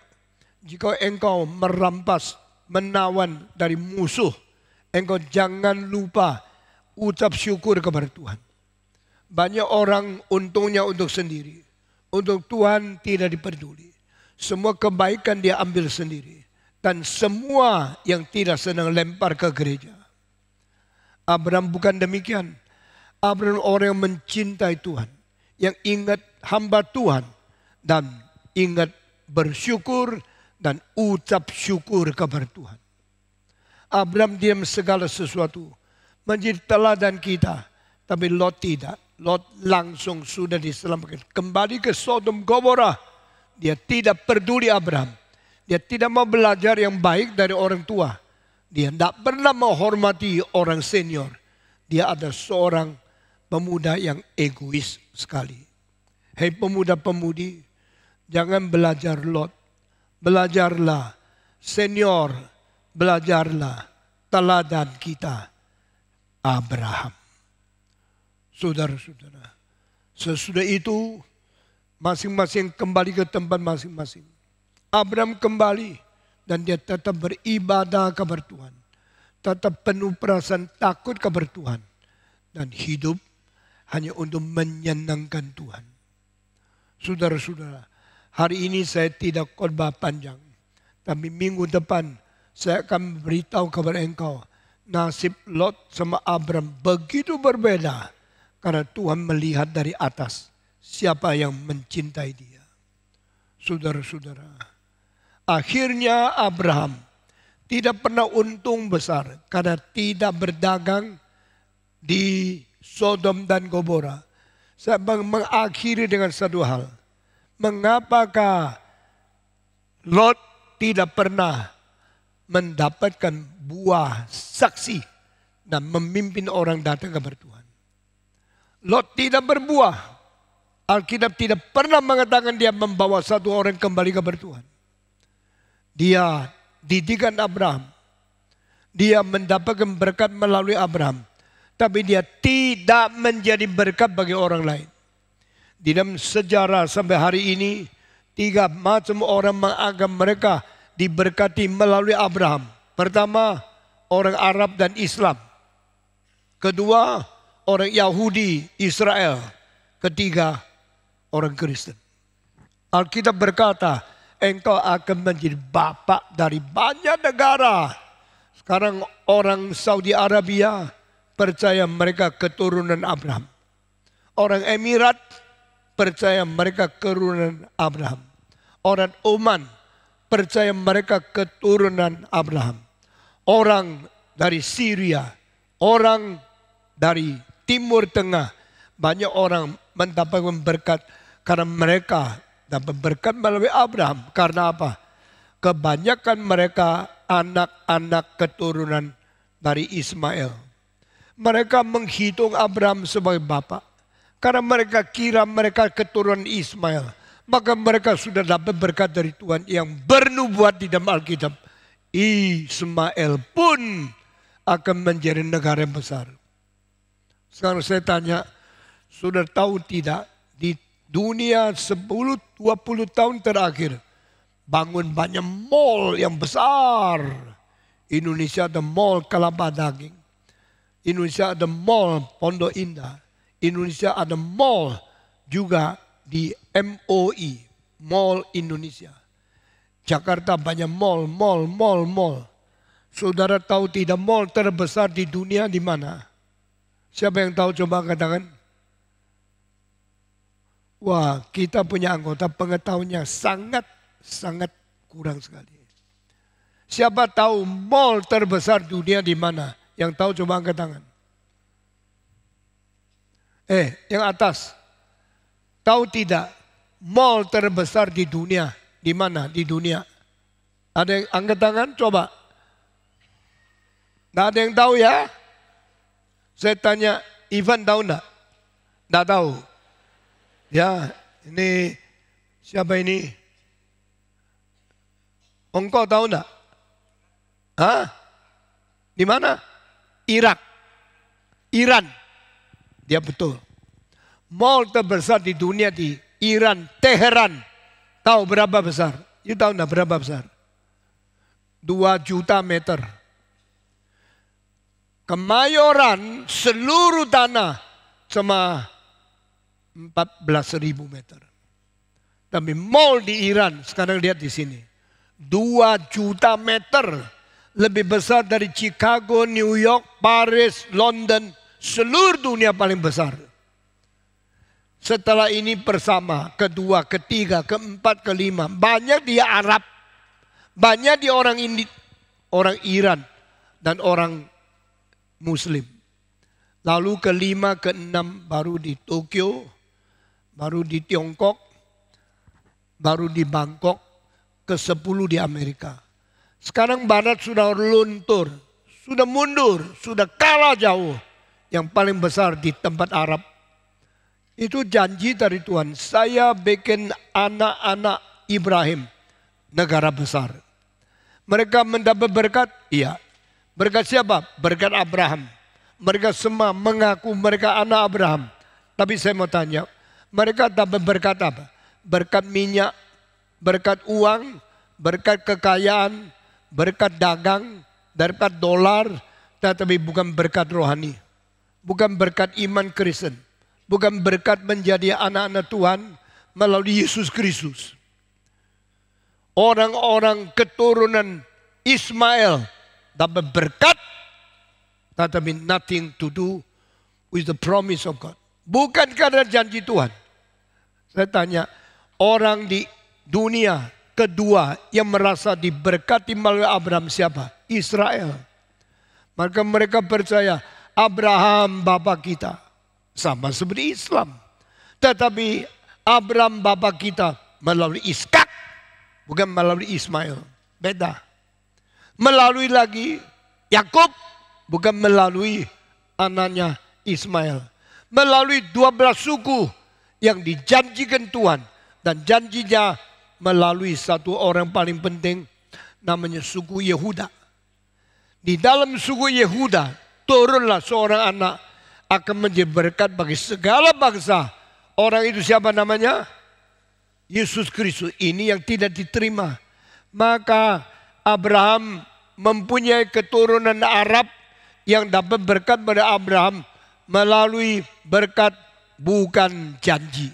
jika engkau merampas, menawan dari musuh, engkau jangan lupa ucap syukur kepada Tuhan. Banyak orang untungnya untuk sendiri. Untuk Tuhan tidak diperduli. Semua kebaikan dia ambil sendiri. Dan semua yang tidak senang lempar ke gereja. Abraham bukan demikian. Abraham orang yang mencintai Tuhan. Yang ingat hamba Tuhan. Dan ingat bersyukur dan ucap syukur kepada Tuhan. Abraham diam segala sesuatu. Menjadi teladan kita. Tapi Lot tidak. Lot langsung sudah diselamatkan. Kembali ke Sodom Gomora. Dia tidak peduli Abraham. Dia tidak mau belajar yang baik dari orang tua. Dia tidak pernah menghormati orang senior. Dia ada seorang pemuda yang egois sekali. Hei pemuda-pemudi, jangan belajar Lot. Belajarlah senior. Belajarlah teladan kita Abraham. Saudara-saudara, sesudah itu masing-masing kembali ke tempat masing-masing. Abraham kembali dan dia tetap beribadah kepada Tuhan. Tetap penuh perasaan takut kepada Tuhan. Dan hidup hanya untuk menyenangkan Tuhan. Saudara-saudara, hari ini saya tidak khotbah panjang. Tapi minggu depan saya akan beritahu kepada engkau. Nasib Lot sama Abraham begitu berbeda. Karena Tuhan melihat dari atas siapa yang mencintai dia. Saudara-saudara, akhirnya Abraham tidak pernah untung besar karena tidak berdagang di Sodom dan Gomora. Saya mengakhiri dengan satu hal. Mengapakah Lot tidak pernah mendapatkan buah saksi dan memimpin orang datang kepada Tuhan? Lot tidak berbuah. Alkitab tidak pernah mengatakan dia membawa satu orang kembali kepada Tuhan. Dia didikan Abraham. Dia mendapatkan berkat melalui Abraham. Tapi dia tidak menjadi berkat bagi orang lain. Di dalam sejarah sampai hari ini, 3 macam orang menganggap mereka diberkati melalui Abraham. Pertama, orang Arab dan Islam. Kedua, orang Yahudi, Israel. Ketiga, orang Kristen. Alkitab berkata, engkau akan menjadi bapak dari banyak negara. Sekarang orang Saudi Arabia percaya mereka keturunan Abraham. Orang Emirat percaya mereka keturunan Abraham. Orang Oman percaya mereka keturunan Abraham. Orang dari Syria, orang dari Timur Tengah, banyak orang mendapatkan berkat karena mereka dapat berkat melalui Abraham. Karena apa? Kebanyakan mereka anak-anak keturunan dari Ismail. Mereka menghitung Abraham sebagai bapak. Karena mereka kira mereka keturunan Ismail. Maka mereka sudah dapat berkat dari Tuhan yang bernubuat di dalam Alkitab. Ismail pun akan menjadi negara yang besar. Sekarang saya tanya, sudah tahu tidak di dunia 10-20 tahun terakhir bangun banyak mall yang besar. Indonesia ada mall Kelapa Daging. Indonesia ada mall Pondok Indah. Indonesia ada mall juga di MOI, Mall Indonesia. Jakarta banyak mall. Saudara tahu tidak mall terbesar di dunia di mana? Siapa yang tahu coba katakan? Wah, kita punya anggota pengetahuannya sangat kurang sekali. Siapa tahu mall terbesar dunia di mana? Yang tahu coba angkat tangan. Yang atas. Tahu tidak mall terbesar di dunia di mana? Di dunia. Ada yang angkat tangan? Coba. Nggak ada yang tahu ya? Saya tanya, Ivan tahu enggak? Enggak tahu. Ya, ini siapa ini? Engkau tahu enggak? Hah? Di mana? Irak. Iran. Dia betul. Mall terbesar di dunia di Iran, Teheran. Tahu berapa besar? You tahu enggak berapa besar? 2 juta meter. Kemayoran seluruh tanah cuma 14.000 meter. Tapi mall di Iran, sekarang lihat di sini. 2 juta meter. Lebih besar dari Chicago, New York, Paris, London. Seluruh dunia paling besar. Setelah ini bersama, kedua, ketiga, keempat, kelima. Banyak di Arab. Banyak di orang Iran. Dan orang Muslim. Lalu kelima, keenam baru di Tokyo. Baru di Tiongkok. Baru di Bangkok. Ke-10 di Amerika. Sekarang Barat sudah luntur. Sudah mundur. Sudah kalah jauh. Yang paling besar di tempat Arab. Itu janji dari Tuhan. Saya bikin anak-anak Ibrahim negara besar. Mereka mendapat berkat? Iya. Berkat siapa? Berkat Abraham. Mereka semua mengaku mereka anak Abraham. Tapi saya mau tanya, mereka dapat berkat apa? Berkat minyak, berkat uang, berkat kekayaan, berkat dagang, berkat dolar, tetapi bukan berkat rohani. Bukan berkat iman Kristen. Bukan berkat menjadi anak-anak Tuhan melalui Yesus Kristus. Orang-orang keturunan Ismail dapat berkat, tetapi nothing to do with the promise of God. Bukan karena janji Tuhan. Saya tanya, orang di dunia kedua yang merasa diberkati melalui Abraham siapa? Israel. Maka mereka percaya Abraham bapa kita. Sama seperti Islam. Tetapi Abraham bapa kita melalui Ishak. Bukan melalui Ismail. Beda. Melalui lagi Yakub. Bukan melalui anaknya Ismail. Melalui 12 suku yang dijanjikan Tuhan. Dan janjinya melalui satu orang paling penting. Namanya suku Yehuda. Di dalam suku Yehuda turunlah seorang anak akan menjadi berkat bagi segala bangsa. Orang itu siapa namanya? Yesus Kristus. Ini yang tidak diterima. Maka Abraham mempunyai keturunan Arab yang dapat berkat pada Abraham melalui berkat bukan janji.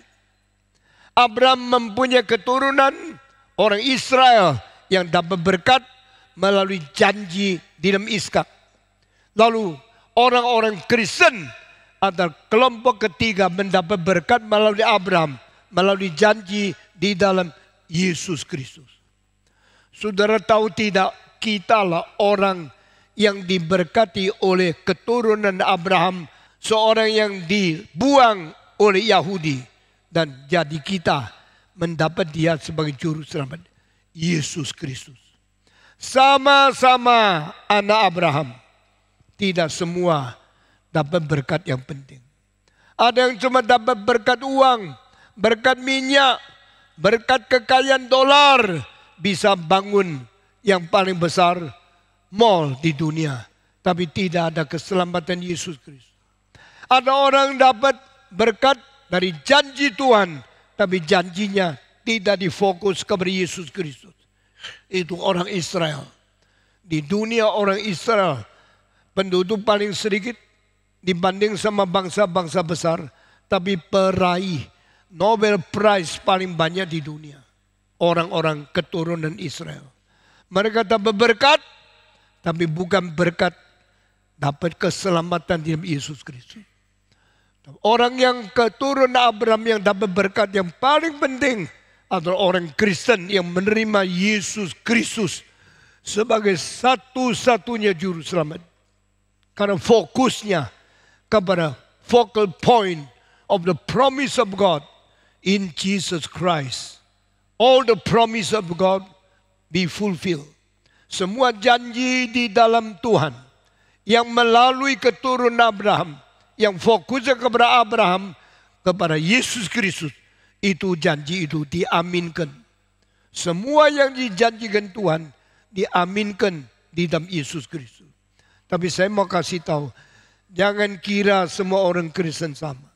Abraham mempunyai keturunan orang Israel yang dapat berkat melalui janji di dalam Ishak. Lalu orang-orang Kristen adalah kelompok ketiga mendapat berkat melalui Abraham, melalui janji di dalam Yesus Kristus. Saudara tahu tidak, kitalah orang yang diberkati oleh keturunan Abraham, seorang yang dibuang oleh Yahudi, dan jadi kita mendapat dia sebagai juru selamat, Yesus Kristus. Sama-sama anak Abraham. Tidak semua dapat berkat yang penting. Ada yang cuma dapat berkat uang, berkat minyak, berkat kekayaan dolar. Bisa bangun yang paling besar mall di dunia. Tapi tidak ada keselamatan Yesus Kristus. Ada orang dapat berkat dari janji Tuhan. Tapi janjinya tidak difokus kepada Yesus Kristus. Itu orang Israel. Di dunia orang Israel penduduk paling sedikit dibanding sama bangsa-bangsa besar. Tapi peraih Nobel Prize paling banyak di dunia. Orang-orang keturunan Israel. Mereka dapat berkat. Tapi bukan berkat dapat keselamatan di dalam Yesus Kristus. Orang yang keturunan Abraham yang dapat berkat yang paling penting adalah orang Kristen yang menerima Yesus Kristus sebagai satu-satunya juru selamat. Karena fokusnya kepada focal point of the promise of God in Jesus Christ. All the promise of God be fulfilled. Semua janji di dalam Tuhan yang melalui keturunan Abraham, yang fokusnya kepada Abraham, kepada Yesus Kristus, itu janji itu diaminkan. Semua yang dijanjikan Tuhan diaminkan di dalam Yesus Kristus. Tapi saya mau kasih tahu, jangan kira semua orang Kristen sama.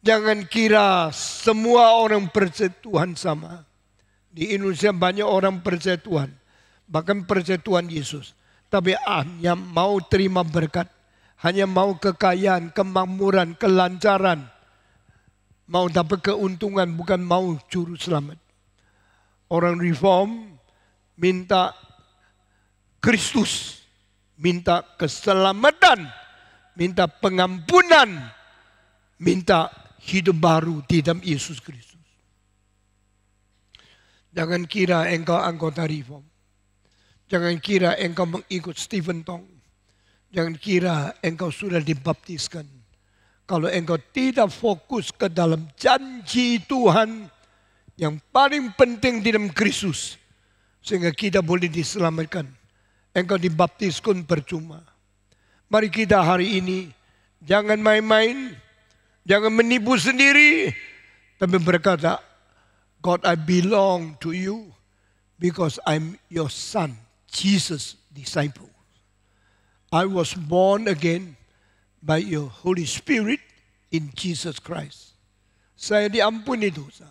Jangan kira semua orang percaya Tuhan sama. Di Indonesia banyak orang percaya Tuhan. Bahkan percaya Tuhan Yesus. Tapi hanya mau terima berkat. Hanya mau kekayaan, kemakmuran, kelancaran. Mau dapat keuntungan, bukan mau juru selamat. Orang reform minta Kristus. Minta keselamatan. Minta pengampunan. Minta hidup baru di dalam Yesus Kristus. Jangan kira engkau anggota reform. Jangan kira engkau mengikut Stephen Tong. Jangan kira engkau sudah dibaptiskan. Kalau engkau tidak fokus ke dalam janji Tuhan yang paling penting di dalam Kristus. Sehingga kita boleh diselamatkan. Engkau dibaptiskan percuma. Mari kita hari ini jangan main-main. Jangan menipu sendiri. Tapi berkata, God, I belong to you because I'm your son, Jesus' disciple. I was born again by your Holy Spirit in Jesus Christ. Saya diampuni dosa.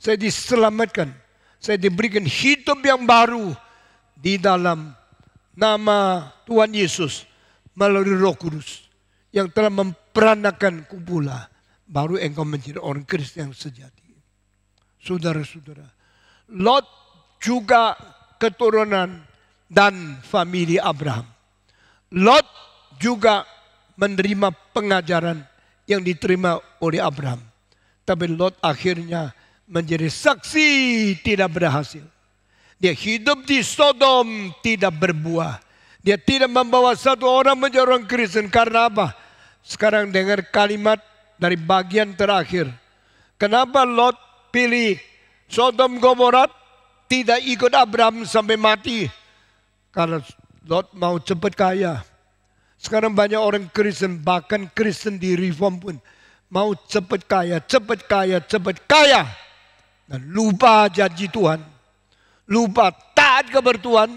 Saya diselamatkan. Saya diberikan hidup yang baru di dalam nama Tuhan Yesus melalui Roh Kudus yang telah memperanakan pula. Baru engkau menjadi orang Kristen yang sejati. Saudara-saudara, Lot juga keturunan dan famili Abraham. Lot juga menerima pengajaran yang diterima oleh Abraham. Tapi Lot akhirnya menjadi saksi tidak berhasil. Dia hidup di Sodom tidak berbuah. Dia tidak membawa satu orang menjadi orang Kristen. Karena apa? Sekarang dengar kalimat dari bagian terakhir. Kenapa Lot pilih Sodom Gomora, tidak ikut Abraham sampai mati? Karena Lot mau cepat kaya. Sekarang banyak orang Kristen, bahkan Kristen di reform pun mau cepat kaya, cepat kaya, cepat kaya. Dan lupa janji Tuhan. Lupa taat kepada Tuhan.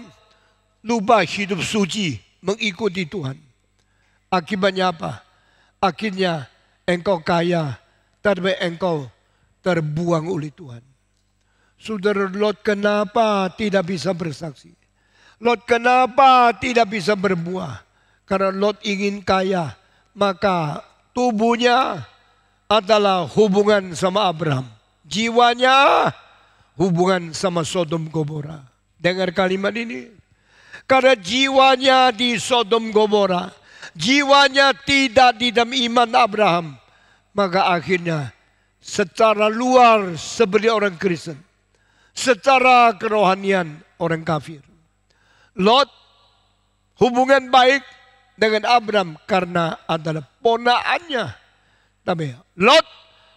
Lupa hidup suci mengikuti Tuhan. Akibatnya apa? Akhirnya engkau kaya, tapi engkau terbuang oleh Tuhan. Saudara Lot, kenapa tidak bisa bersaksi? Lot kenapa tidak bisa berbuah? Karena Lot ingin kaya, maka tubuhnya adalah hubungan sama Abraham. Jiwanya hubungan sama Sodom Gomora. Dengar kalimat ini. Karena jiwanya di Sodom Gomora, jiwanya tidak di dalam iman Abraham, maka akhirnya secara luar seperti orang Kristen, secara kerohanian orang kafir. Lot hubungan baik dengan Abraham karena adalah ponakannya. Tapi Lot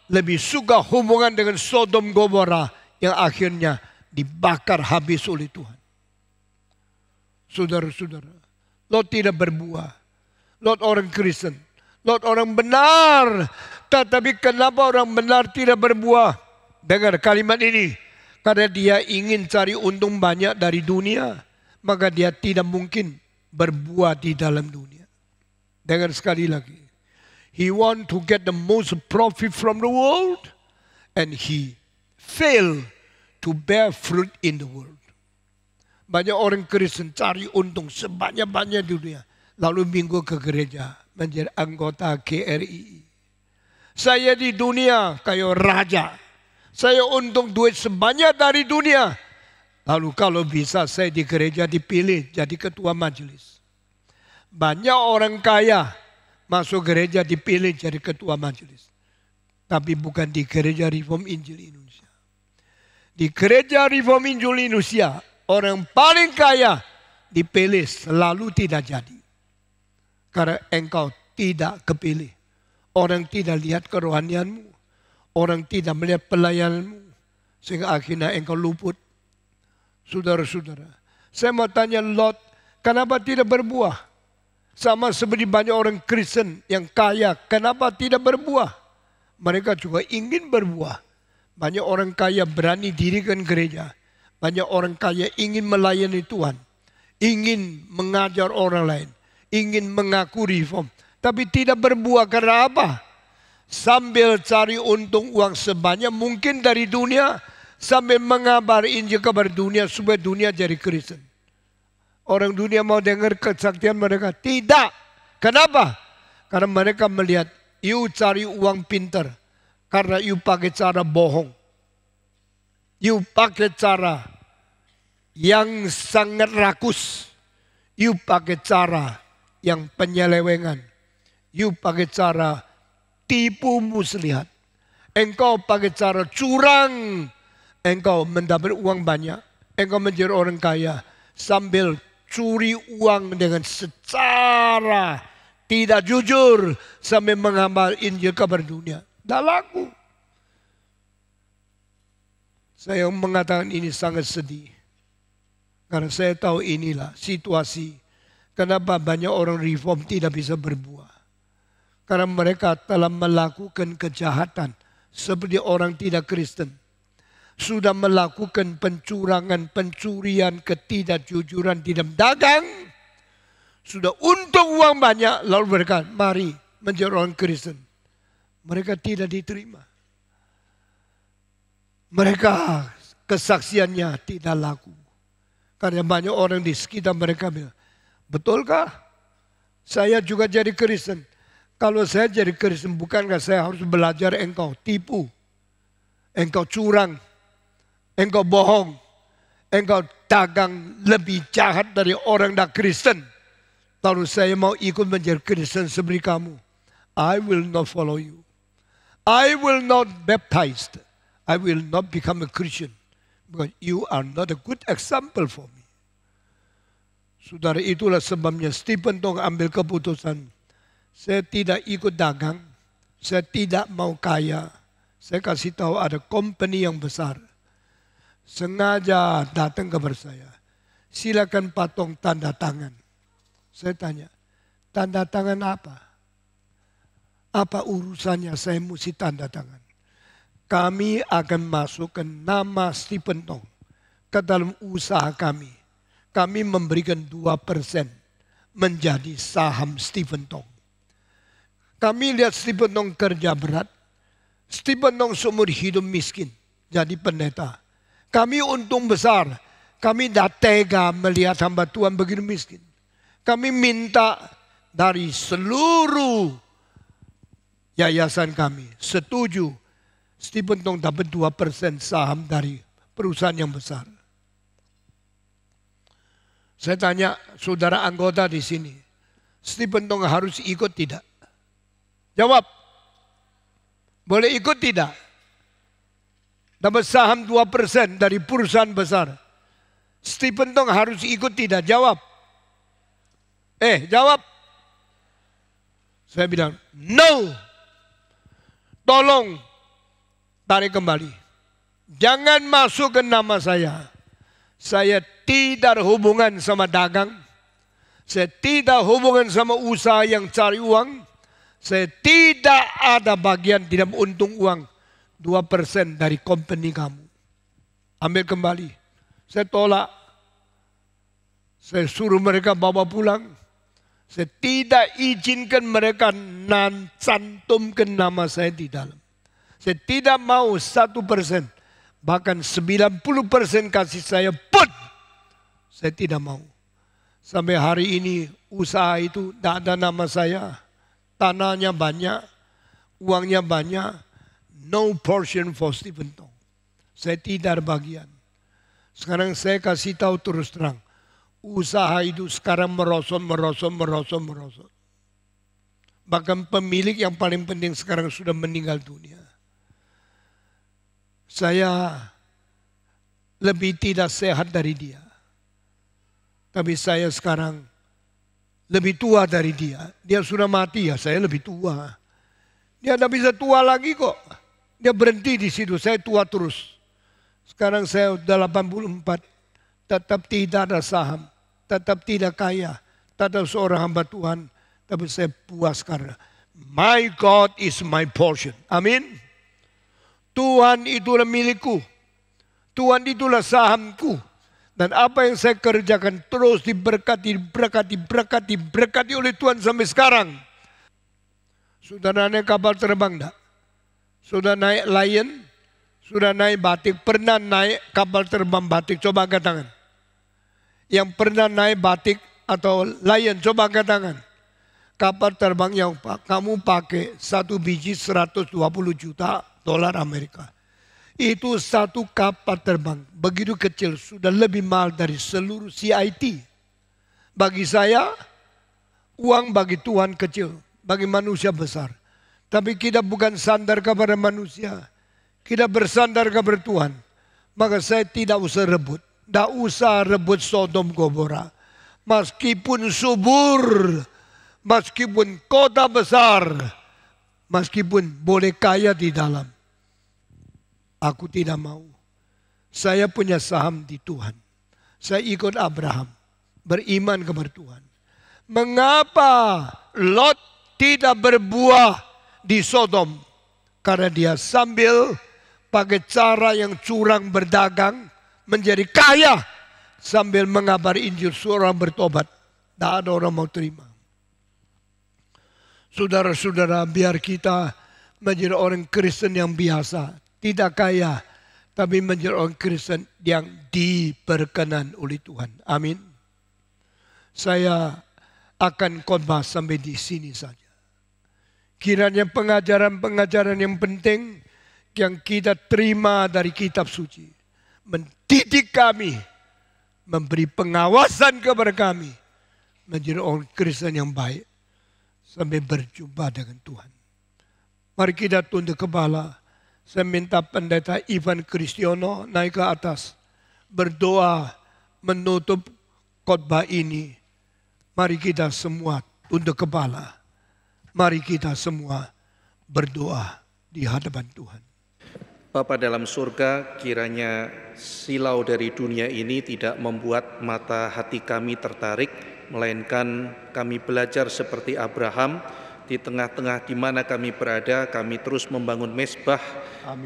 lebih suka hubungan dengan Sodom Gomora yang akhirnya dibakar habis oleh Tuhan. Saudara-saudara, Lot tidak berbuah. Lot orang Kristen. Lot orang benar. Tetapi kenapa orang benar tidak berbuah? Dengar kalimat ini. Karena dia ingin cari untung banyak dari dunia. Maka dia tidak mungkin berbuah di dalam dunia. Dengar sekali lagi. He want to get the most profit from the world. And he fail to bear fruit in the world. Banyak orang Kristen cari untung sebanyak-banyak di dunia. Lalu minggu ke gereja menjadi anggota GRI. Saya di dunia kayak raja. Saya untung duit sebanyak dari dunia. Lalu kalau bisa saya di gereja dipilih jadi ketua majelis. Banyak orang kaya masuk gereja dipilih jadi ketua majelis. Tapi bukan di gereja Reform Injil Indonesia. Di gereja Reform Injil Indonesia, orang paling kaya dipilih selalu tidak jadi. Karena engkau tidak kepilih. Orang tidak lihat kerohanianmu. Orang tidak melihat pelayananmu. Sehingga akhirnya engkau luput. Saudara-saudara. Saya mau tanya Lot. Kenapa tidak berbuah? Sama seperti banyak orang Kristen yang kaya. Kenapa tidak berbuah? Mereka juga ingin berbuah. Banyak orang kaya berani dirikan gereja. Banyak orang kaya ingin melayani Tuhan. Ingin mengajar orang lain. Ingin mengaku reform. Tapi tidak berbuah karena apa? sambil cari untung uang sebanyak mungkin dari dunia, sambil mengabar Injil kepada dunia supaya dunia jadi Kristen. Orang dunia mau dengar kesaktian mereka? Tidak. Kenapa? Karena mereka melihat, you cari uang pintar. Karena you pakai cara bohong. You pakai cara yang sangat rakus. You pakai cara yang penyelewengan. You pakai cara tipu muslihat. Engkau pakai cara curang. Engkau mendapat uang banyak. Engkau menjadi orang kaya. Sambil curi uang dengan secara tidak jujur. Sambil mengamal Injil kepada dunia. Tidak laku. Saya mengatakan ini sangat sedih. Karena saya tahu inilah situasi. Kenapa banyak orang reform tidak bisa berbuah. Karena mereka telah melakukan kejahatan. Seperti orang tidak Kristen. Sudah melakukan pencurangan, pencurian, ketidakjujuran di dalam dagang. Sudah untung uang banyak. Lalu mereka mari menjadi orang Kristen. Mereka tidak diterima. Mereka kesaksiannya tidak laku. Karena banyak orang di sekitar mereka bilang, betulkah saya juga jadi Kristen? Kalau saya jadi Kristen, bukankah saya harus belajar engkau tipu, engkau curang, engkau bohong, engkau dagang lebih jahat dari orang tak Kristen. Lalu saya mau ikut menjadi Kristen seperti kamu. I will not follow you. I will not baptize. I will not become a Christian. Because you are not a good example for me. Saudara, itulah sebabnya Stephen Tong ambil keputusan. Saya tidak ikut dagang. Saya tidak mau kaya. Saya kasih tahu ada company yang besar. Sengaja datang kepada saya. Silakan patung tanda tangan. Saya tanya, tanda tangan apa? Apa urusannya saya mesti tanda tangan? Kami akan masukkan nama Stephen Tong ke dalam usaha kami. Kami memberikan 2% menjadi saham Stephen Tong. Kami lihat Stephen Tong kerja berat. Stephen Tong seumur hidup miskin. Jadi pendeta. Kami untung besar. Kami tidak tega melihat hamba Tuhan begitu miskin. Kami minta dari seluruh yayasan kami setuju Stephen Tong dapat 2% saham dari perusahaan yang besar. Saya tanya saudara anggota di sini, Stephen Tong harus ikut tidak? Jawab. Boleh ikut tidak? Dapat saham 2% dari perusahaan besar. Stephen Tong harus ikut tidak? Jawab. Jawab. Saya bilang, no. Tolong tarik kembali. Jangan masukkan nama saya. Saya tidak ada hubungan sama dagang. Saya tidak hubungan sama usaha yang cari uang. Saya tidak ada bagian di dalam untung uang 2% dari company kamu. Ambil kembali. Saya tolak. Saya suruh mereka bawa pulang. Saya tidak izinkan mereka cantumkan nama saya di dalam. Saya tidak mau 1%. Bahkan 90% kasih saya pun. Saya tidak mau. Sampai hari ini usaha itu tidak ada nama saya. Tanahnya banyak. Uangnya banyak. No portion for Stephen Tong. Saya tidak ada bagian. Sekarang saya kasih tahu terus terang. Usaha itu sekarang merosot. Bahkan pemilik yang paling penting sekarang sudah meninggal dunia. Saya lebih tidak sehat dari dia. Tapi saya sekarang lebih tua dari dia. Dia sudah mati ya, saya lebih tua. Dia tidak bisa tua lagi kok. Dia berhenti di situ, saya tua terus. Sekarang saya sudah 84. Tetap tidak ada saham, tetap tidak kaya, tetap seorang hamba Tuhan, tapi saya puas karena my God is my portion. Amin. Tuhan itulah milikku, Tuhan itulah sahamku, dan apa yang saya kerjakan terus diberkati oleh Tuhan sampai sekarang. Saudara naik kapal terbang enggak? Sudah naik Lion, sudah naik Batik, pernah naik kapal terbang Batik, coba angkat tangan. Yang pernah naik Batik atau Lion, coba angkat tangan. Kapal terbang yang kamu pakai satu biji 120 juta dolar Amerika. Itu satu kapal terbang, begitu kecil, sudah lebih mahal dari seluruh CIT. Bagi saya, uang bagi Tuhan kecil, bagi manusia besar. Tapi kita bukan sandar kepada manusia, kita bersandar kepada Tuhan. Maka saya tidak usah rebut, tidak usah rebut Sodom Gomora. Meskipun subur, meskipun kota besar, meskipun boleh kaya di dalam, aku tidak mau. Saya punya saham di Tuhan. Saya ikut Abraham, beriman kepada Tuhan. Mengapa Lot tidak berbuah di Sodom? Karena dia sambil pakai cara yang curang berdagang menjadi kaya, sambil mengabari Injil, seorang bertobat. Tidak ada orang mau terima. Saudara-saudara, biar kita menjadi orang Kristen yang biasa, tidak kaya, tapi menjadi orang Kristen yang diperkenan oleh Tuhan. Amin. Saya akan khotbah sampai di sini saja. Kiranya pengajaran-pengajaran yang penting yang kita terima dari kitab suci mendidik kami, memberi pengawasan kepada kami menjadi orang Kristen yang baik sampai berjumpa dengan Tuhan. Mari kita tunduk kepala. Saya minta pendeta Ivan Kristiono naik ke atas, berdoa menutup khotbah ini. Mari kita semua tunduk kepala. Mari kita semua berdoa di hadapan Tuhan. Bapa dalam surga, kiranya silau dari dunia ini tidak membuat mata hati kami tertarik, melainkan kami belajar seperti Abraham, di tengah-tengah di mana kami berada, kami terus membangun mezbah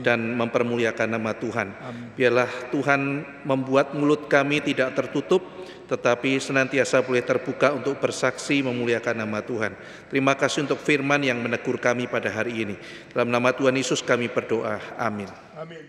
dan mempermuliakan nama Tuhan. Amin. Biarlah Tuhan membuat mulut kami tidak tertutup, tetapi senantiasa boleh terbuka untuk bersaksi memuliakan nama Tuhan. Terima kasih untuk firman yang menegur kami pada hari ini. Dalam nama Tuhan Yesus kami berdoa. Amin. Amin.